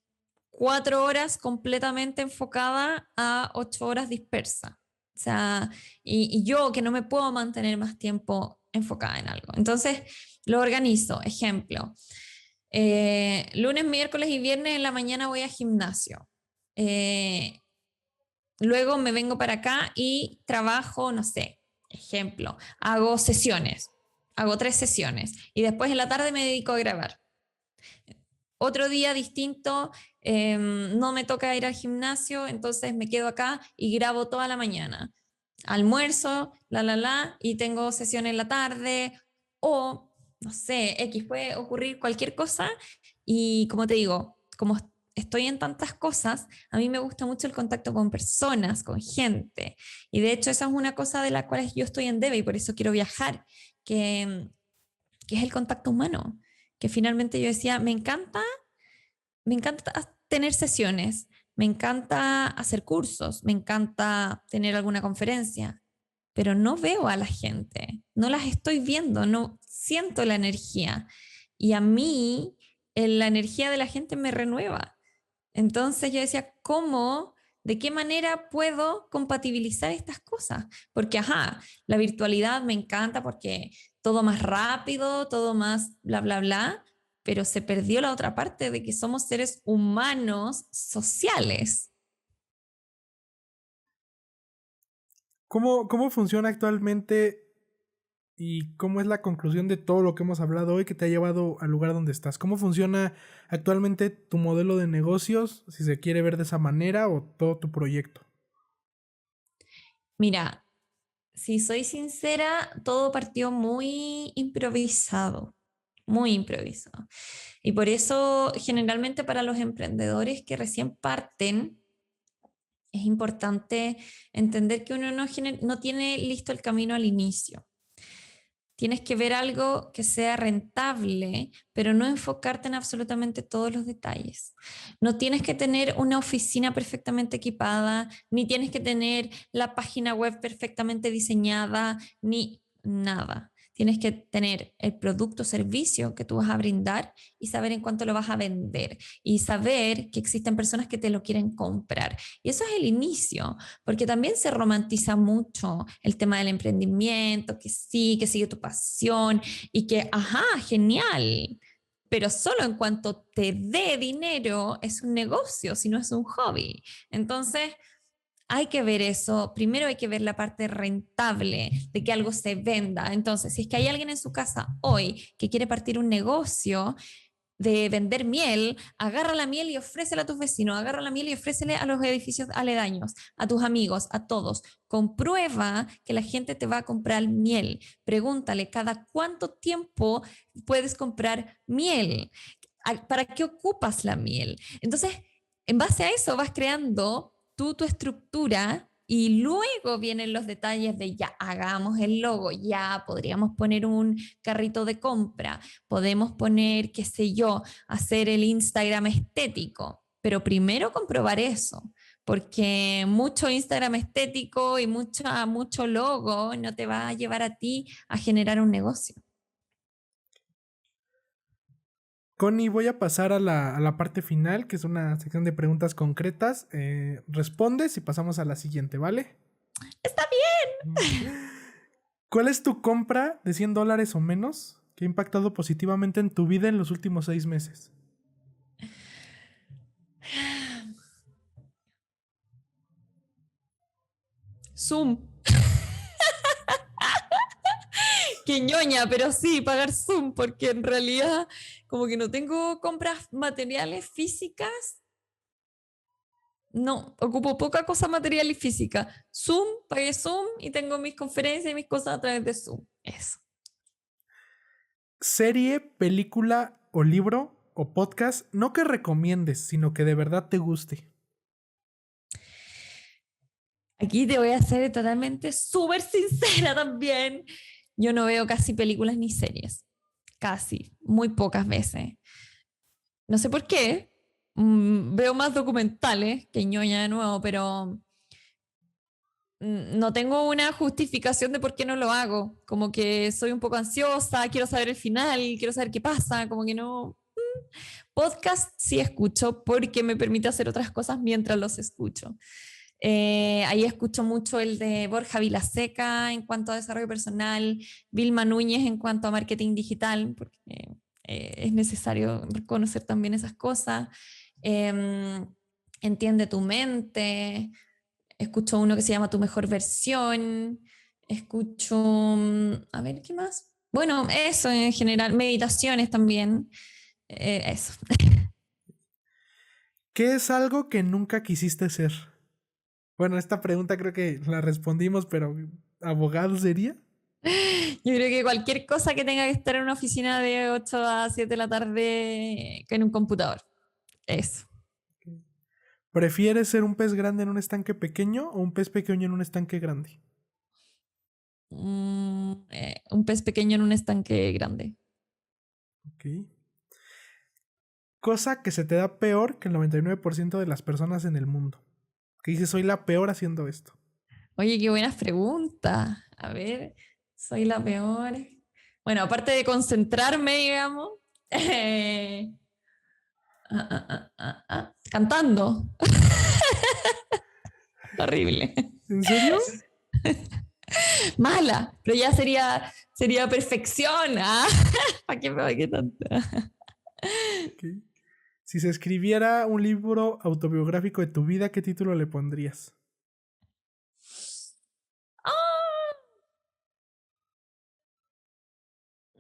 4 horas completamente enfocada a 8 horas dispersa. O sea, y yo que no me puedo mantener más tiempo enfocada en algo. Entonces, lo organizo. Ejemplo, lunes, miércoles y viernes en la mañana voy a gimnasio. Eh, Luego me vengo para acá y trabajo, no sé, ejemplo, hago sesiones, hago 3 sesiones y después en la tarde me dedico a grabar. Otro día distinto, no me toca ir al gimnasio, entonces me quedo acá y grabo toda la mañana. Almuerzo, y tengo sesión en la tarde o, no sé, X puede ocurrir cualquier cosa y como te digo, como estoy en tantas cosas, a mí me gusta mucho el contacto con personas, con gente. Y de hecho esa es una cosa de la cual yo estoy en debe y por eso quiero viajar, que es el contacto humano. Que finalmente yo decía, me encanta tener sesiones, me encanta hacer cursos, me encanta tener alguna conferencia, pero no veo a la gente, no las estoy viendo, no siento la energía. Y a mí la energía de la gente me renueva. Entonces yo decía, ¿cómo? ¿De qué manera puedo compatibilizar estas cosas? Porque, ajá, la virtualidad me encanta porque todo más rápido, todo más bla, bla, bla, pero se perdió la otra parte de que somos seres humanos sociales. ¿Cómo funciona actualmente y cómo es la conclusión de todo lo que hemos hablado hoy que te ha llevado al lugar donde estás? ¿Cómo funciona actualmente tu modelo de negocios, si se quiere ver de esa manera, o todo tu proyecto? Mira, si soy sincera, todo partió muy improvisado, muy improvisado. Y por eso, generalmente para los emprendedores que recién parten, es importante entender que uno no tiene listo el camino al inicio. Tienes que ver algo que sea rentable, pero no enfocarte en absolutamente todos los detalles. No tienes que tener una oficina perfectamente equipada, ni tienes que tener la página web perfectamente diseñada, ni nada. Tienes que tener el producto o servicio que tú vas a brindar y saber en cuánto lo vas a vender y saber que existen personas que te lo quieren comprar. Y eso es el inicio, porque también se romantiza mucho el tema del emprendimiento, que sí, que sigue tu pasión y que, ajá, genial, pero solo en cuanto te dé dinero es un negocio, si no es un hobby. Entonces, hay que ver eso. Primero hay que ver la parte rentable de que algo se venda. Entonces, si es que hay alguien en su casa hoy que quiere partir un negocio de vender miel, agarra la miel y ofrécela a tus vecinos, agarra la miel y ofrécele a los edificios aledaños, a tus amigos, a todos. Comprueba que la gente te va a comprar miel. Pregúntale cada cuánto tiempo puedes comprar miel. ¿Para qué ocupas la miel? Entonces, en base a eso vas creando tú tu estructura y luego vienen los detalles de ya hagamos el logo, ya podríamos poner un carrito de compra, podemos poner, qué sé yo, hacer el Instagram estético, pero primero comprobar eso, porque mucho Instagram estético y mucho logo no te va a llevar a ti a generar un negocio. Connie, voy a pasar a la parte final, que es una sección de preguntas concretas. Respondes y pasamos a la siguiente, ¿vale? Está bien. ¿Cuál es tu compra de $100 o menos que ha impactado positivamente en tu vida en los últimos 6 meses? Zoom. Qué ñoña, pero sí, pagar Zoom, porque en realidad como que no tengo compras materiales físicas. No, ocupo poca cosa material y física. Zoom, pagué Zoom y tengo mis conferencias y mis cosas a través de Zoom. Eso. Serie, película o libro o podcast, no que recomiendes, sino que de verdad te guste. Aquí te voy a ser totalmente súper sincera también. Yo no veo casi películas ni series. Casi, muy pocas veces. No sé por qué. Veo más documentales que ñoña de nuevo, pero no tengo una justificación de por qué no lo hago. Como que soy un poco ansiosa, quiero saber el final, quiero saber qué pasa, como que no. Podcast sí escucho porque me permite hacer otras cosas mientras los escucho. Ahí escucho mucho el de Borja Vilaseca en cuanto a desarrollo personal, Vilma Núñez en cuanto a marketing digital, porque es necesario conocer también esas cosas. Entiende tu mente. Escucho uno que se llama Tu Mejor Versión. Escucho, a ver, ¿qué más? Bueno, eso en general, meditaciones también. Eso. ¿Qué es algo que nunca quisiste ser? Bueno, esta pregunta creo que la respondimos, pero ¿abogado sería? Yo creo que cualquier cosa que tenga que estar en una oficina de 8 a 7 de la tarde que en un computador. Eso. ¿Prefieres ser un pez grande en un estanque pequeño o un pez pequeño en un estanque grande? Un pez pequeño en un estanque grande. Ok. Cosa que se te da peor que el 99% de las personas en el mundo. Que dices, soy la peor haciendo esto. Oye, qué buenas preguntas. A ver, soy la peor. Bueno, aparte de concentrarme, digamos, cantando. Horrible. ¿En serio? Mala, pero ya sería perfección. ¿Ah? ¿Para qué me voy tanto? Okay. Si se escribiera un libro autobiográfico de tu vida, ¿qué título le pondrías? Ah.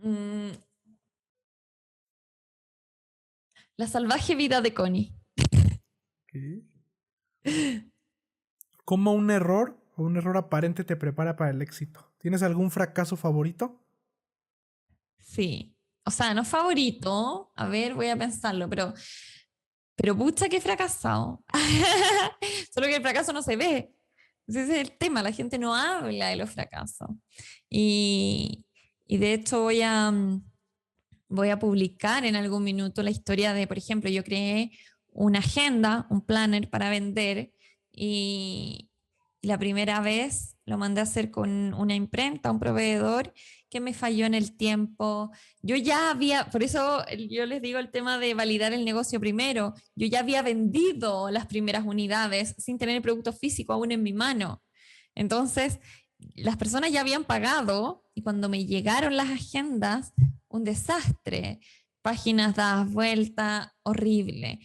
Mm, La salvaje vida de Connie. Okay. ¿Cómo un error o un error aparente te prepara para el éxito? ¿Tienes algún fracaso favorito? Sí. O sea, no favorito. A ver, voy a pensarlo, pero pucha que he fracasado. Solo que el fracaso no se ve. Ese es el tema, la gente no habla de los fracasos. Y, y de hecho voy a publicar en algún minuto la historia de, por ejemplo, yo creé una agenda, un planner para vender y la primera vez lo mandé a hacer con una imprenta, un proveedor que me falló en el tiempo. Yo ya había, por eso yo les digo el tema de validar el negocio primero, yo ya había vendido las primeras unidades sin tener el producto físico aún en mi mano. Entonces, las personas ya habían pagado y cuando me llegaron las agendas, un desastre, páginas dadas vuelta, horrible.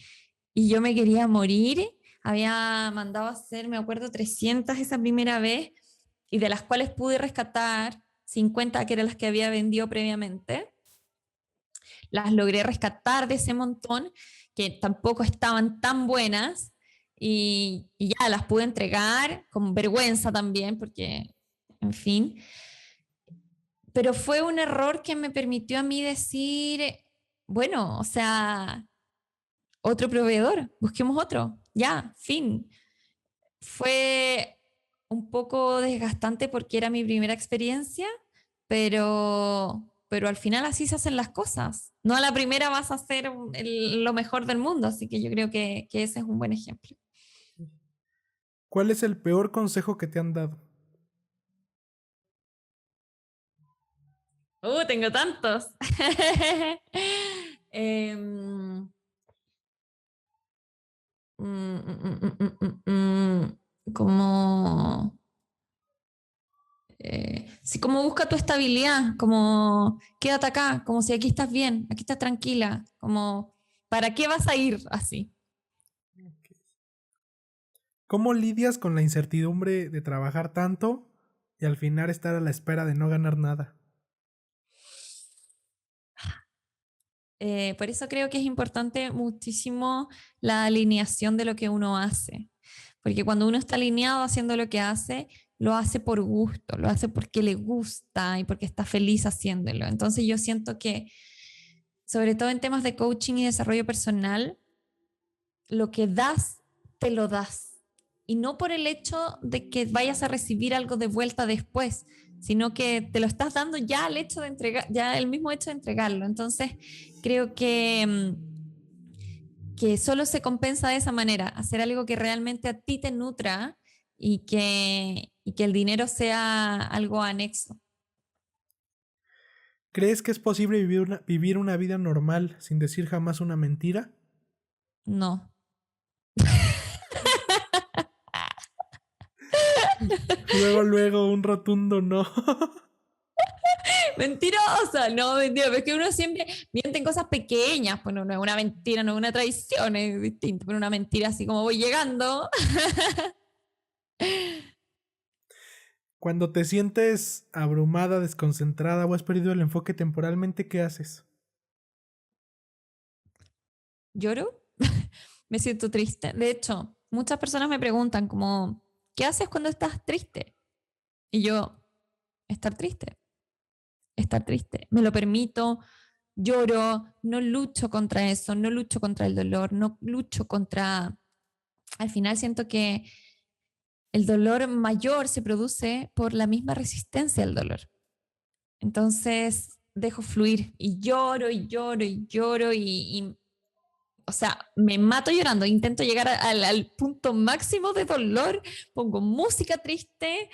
Y yo me quería morir, había mandado a hacer, me acuerdo, 300 esa primera vez, y de las cuales pude rescatar 50, que eran las que había vendido previamente. Las logré rescatar de ese montón, que tampoco estaban tan buenas, y ya las pude entregar con vergüenza también, porque, en fin. Pero fue un error que me permitió a mí decir, bueno, o sea, otro proveedor, busquemos otro, ya, fin. Fue un poco desgastante porque era mi primera experiencia, pero al final así se hacen las cosas. No a la primera vas a hacer lo mejor del mundo, así que yo creo que ese es un buen ejemplo. ¿Cuál es el peor consejo que te han dado? Tengo tantos. Em, como, sí, como busca tu estabilidad, como quédate acá, como si aquí estás bien, aquí estás tranquila, como ¿para qué vas a ir así? ¿Cómo lidias con la incertidumbre de trabajar tanto y al final estar a la espera de no ganar nada? Por eso creo que es importante muchísimo la alineación de lo que uno hace, porque cuando uno está alineado haciendo lo hace por gusto, lo hace porque le gusta y porque está feliz haciéndolo. Entonces yo siento que, sobre todo en temas de coaching y desarrollo personal, lo que das, te lo das. Y no por el hecho de que vayas a recibir algo de vuelta después, sino que te lo estás dando ya al hecho de entregar, ya el mismo hecho de entregarlo. Entonces, creo que solo se compensa de esa manera, hacer algo que realmente a ti te nutra y que el dinero sea algo anexo. ¿Crees que es posible vivir una vida normal sin decir jamás una mentira? No. Luego, un rotundo no. Mentirosa, no, mentira, pero es que uno siempre miente en cosas pequeñas, pues no es una mentira, no es una traición, es distinto, pero una mentira así como voy llegando. Cuando te sientes abrumada, desconcentrada o has perdido el enfoque temporalmente, ¿qué haces? ¿Lloro? Me siento triste. De hecho, muchas personas me preguntan como, ¿qué haces cuando estás triste? Y yo, estar triste, estar triste. Me lo permito, lloro, no lucho contra eso, no lucho contra el dolor, no lucho contra... Al final siento que el dolor mayor se produce por la misma resistencia al dolor. Entonces dejo fluir y lloro y lloro y lloro o sea, me mato llorando, intento llegar al punto máximo de dolor, pongo música triste,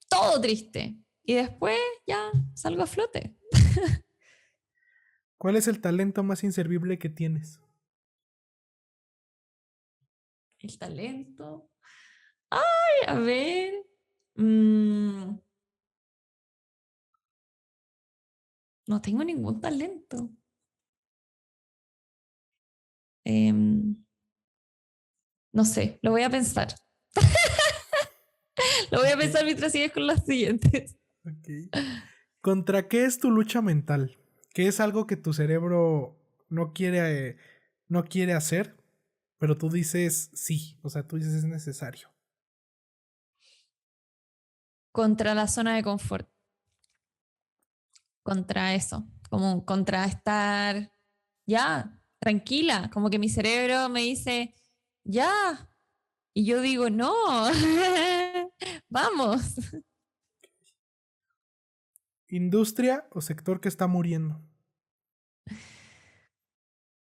todo triste y después ya salgo a flote. ¿Cuál es el talento más inservible que tienes? El talento. Ay, a ver. Mm, no tengo ningún talento. Em, no sé, lo voy a pensar. Lo voy a Ok, pensar mientras sigues con las siguientes. ok. ¿Contra qué es tu lucha mental? ¿Qué es algo que tu cerebro no quiere hacer, pero tú dices sí? O sea, tú dices es necesario. Contra la zona de confort, contra eso, como contra estar ya, tranquila, como que mi cerebro me dice, ya, y yo digo, no, vamos. ¿Industria o sector que está muriendo?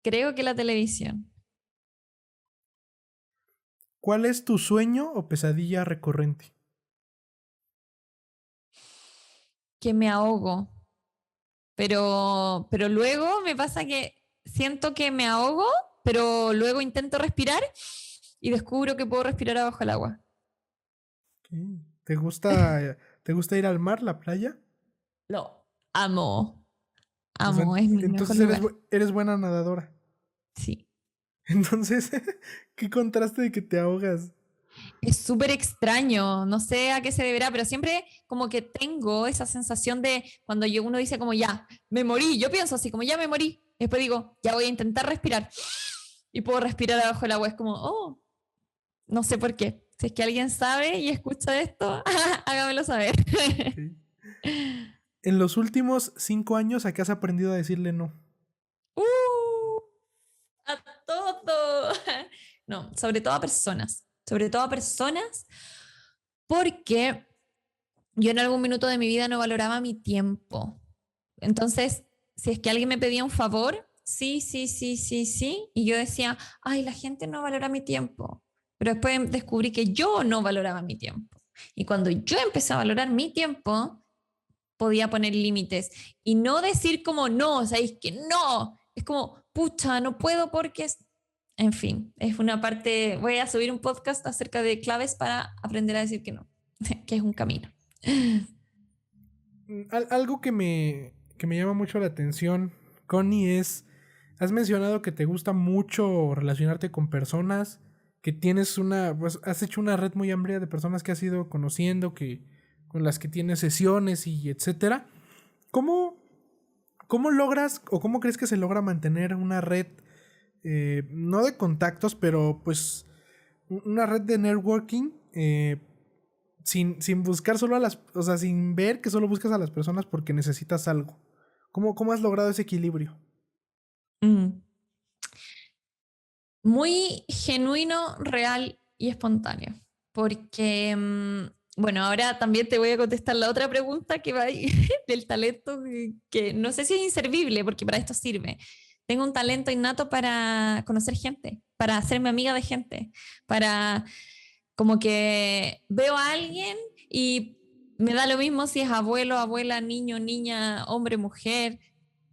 Creo que la televisión, ¿Cuál es tu sueño o pesadilla recurrente? que me ahogo, pero luego me pasa que siento que me ahogo, pero luego intento respirar y descubro que puedo respirar abajo el agua. Ok. ¿Te gusta ir al mar, la playa? Lo amo, O sea, amo, es mi mejor entonces lugar. eres buena nadadora. Sí, Entonces, qué contraste de que te ahogas. Es súper extraño, no sé a qué se deberá, pero siempre como que tengo esa sensación de cuando uno dice como ya, me morí, yo pienso así como ya me morí, después digo, ya voy a intentar respirar y puedo respirar abajo del agua, es como, oh, no sé por qué. Si es que alguien sabe y escucha esto, hágamelo saber. Ok. En los últimos 5 años, ¿a qué has aprendido a decirle no? ¡Uh! A todo. No, sobre todo a personas, porque yo en algún minuto de mi vida no valoraba mi tiempo. Entonces, si es que alguien me pedía un favor, sí, sí, sí, sí, sí, y yo decía, ay, la gente no valora mi tiempo. Pero después descubrí que yo no valoraba mi tiempo. Y cuando yo empecé a valorar mi tiempo, podía poner límites y no decir como no, sabéis que no, es como, pucha, no puedo porque es... En fin, es una parte, voy a subir un podcast acerca de claves para aprender a decir que no, que es un camino. Algo que me llama mucho la atención, Connie, es, has mencionado que te gusta mucho relacionarte con personas, que tienes pues has hecho una red muy amplia de personas que has ido conociendo, con las que tienes sesiones y etcétera. ¿Cómo, cómo logras o cómo crees que se logra mantener una red, no de contactos, pero pues una red de networking, sin buscar solo a o sea, sin ver que solo buscas a las personas porque necesitas algo? ¿Cómo has logrado ese equilibrio? Mm. Muy genuino, real y espontáneo. Porque, bueno, ahora también te voy a contestar la otra pregunta que va ahí, del talento, que no sé si es inservible, porque para esto sirve. Tengo un talento innato para conocer gente, para hacerme amiga de gente, para como que veo a alguien y me da lo mismo si es abuelo, abuela, niño, niña, hombre, mujer,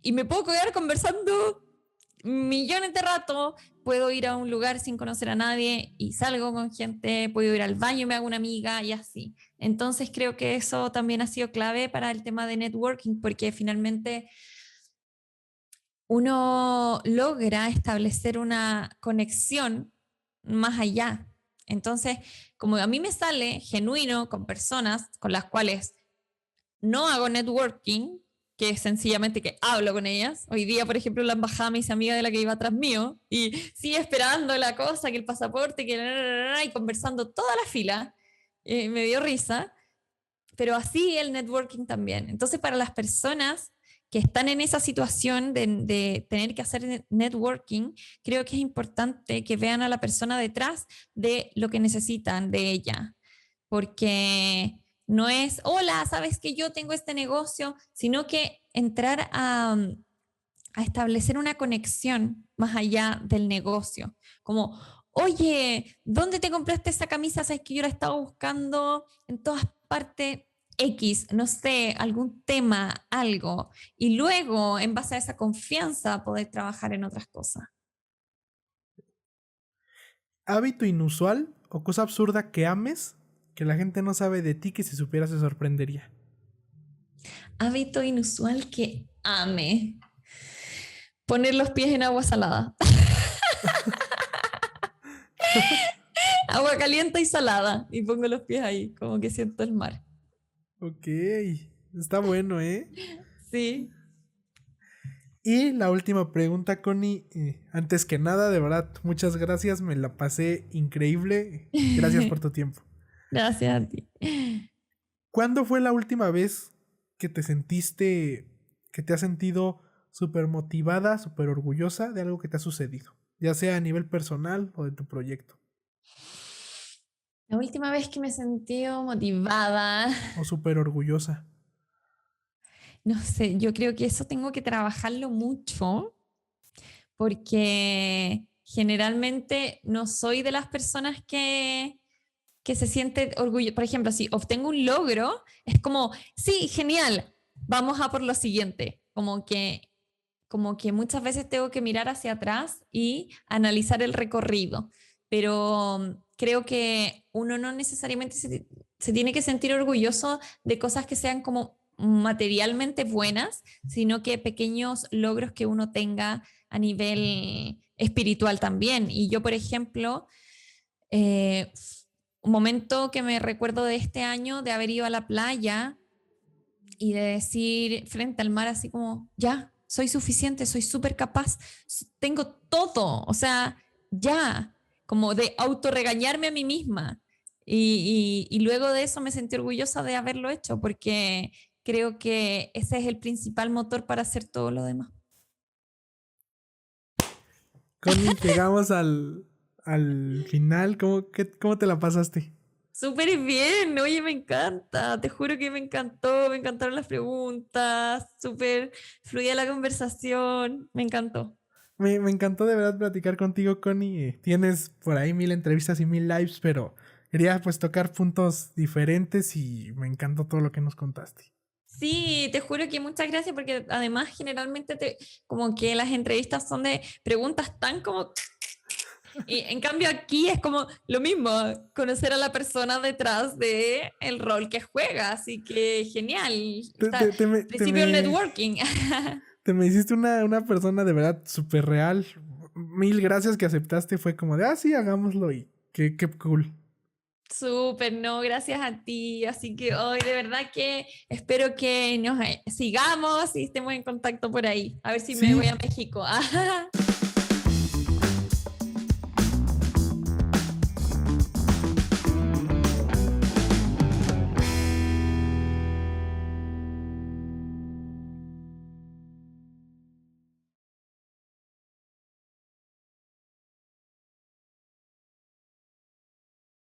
y me puedo quedar conversando millones de rato, puedo ir a un lugar sin conocer a nadie y salgo con gente, puedo ir al baño y me hago una amiga y así. Entonces creo que eso también ha sido clave para el tema de networking, porque finalmente uno logra establecer una conexión más allá. Entonces, como a mí me sale genuino con personas con las cuales no hago networking, que es sencillamente que hablo con ellas. Hoy día, por ejemplo, la embajada me hizo amiga de la que iba atrás mío y sigue esperando la cosa, que el pasaporte, y conversando toda la fila. Me dio risa, pero así el networking también. Entonces, para las personas que están en esa situación de tener que hacer networking, creo que es importante que vean a la persona detrás de lo que necesitan de ella, porque no es, hola, sabes que yo tengo este negocio, sino que entrar a establecer una conexión más allá del negocio, como, oye, ¿dónde te compraste esa camisa? Sabes que yo la estaba buscando en todas partes. X, no sé, algún tema, algo, y luego, en base a esa confianza, poder trabajar en otras cosas. ¿Hábito inusual o cosa absurda que ames, que la gente no sabe de ti, que si supiera se sorprendería? Hábito inusual que ame. Poner los pies en agua salada. Agua caliente y salada. Y pongo los pies ahí, como que siento el mar. Ok, está bueno, ¿eh? Sí. Y la última pregunta, Connie. Antes que nada, de verdad, muchas gracias. Me la pasé increíble. Gracias por tu tiempo. Gracias a ti. ¿Cuándo fue la última vez que que te has sentido súper motivada, súper orgullosa de algo que te ha sucedido? Ya sea a nivel personal o de tu proyecto. La última vez que me sentí motivada, O súper orgullosa. no sé, yo creo que eso tengo que trabajarlo mucho porque generalmente no soy de las personas que se siente orgullo. Por ejemplo, si obtengo un logro, es como, sí, genial, vamos a por lo siguiente. Como que muchas veces tengo que mirar hacia atrás y analizar el recorrido, pero creo que uno no necesariamente se tiene que sentir orgulloso de cosas que sean como materialmente buenas, sino que pequeños logros que uno tenga a nivel espiritual también. Y yo, por ejemplo, un momento que me recuerdo de este año, de haber ido a la playa y de decir frente al mar así como, ya, soy suficiente, soy súper capaz, tengo todo, o sea, ya, como de autorregañarme a mí misma. Y luego de eso me sentí orgullosa de haberlo hecho, porque creo que ese es el principal motor para hacer todo lo demás. Connie, llegamos al final. ¿Cómo te la pasaste? Súper bien, oye, me encanta, te juro que me encantó, me encantaron las preguntas, súper fluida la conversación, me encantó. Me encantó de verdad platicar contigo, Connie. Tienes por ahí 1000 entrevistas y 1000 lives, pero quería pues tocar puntos diferentes y me encantó todo lo que nos contaste. Sí, te juro que muchas gracias porque además generalmente como que las entrevistas son de preguntas tan como... Y en cambio aquí es como lo mismo, conocer a la persona detrás de el rol que juega, así que genial. Te, Está te- te me, te principio del me- networking. te me hiciste una persona de verdad súper real. 1000 gracias que aceptaste. Fue como de, sí, hagámoslo y qué cool. Súper, no, gracias a ti. Así que hoy de verdad que espero que nos sigamos y estemos en contacto por ahí. A ver si me Sí, voy a México.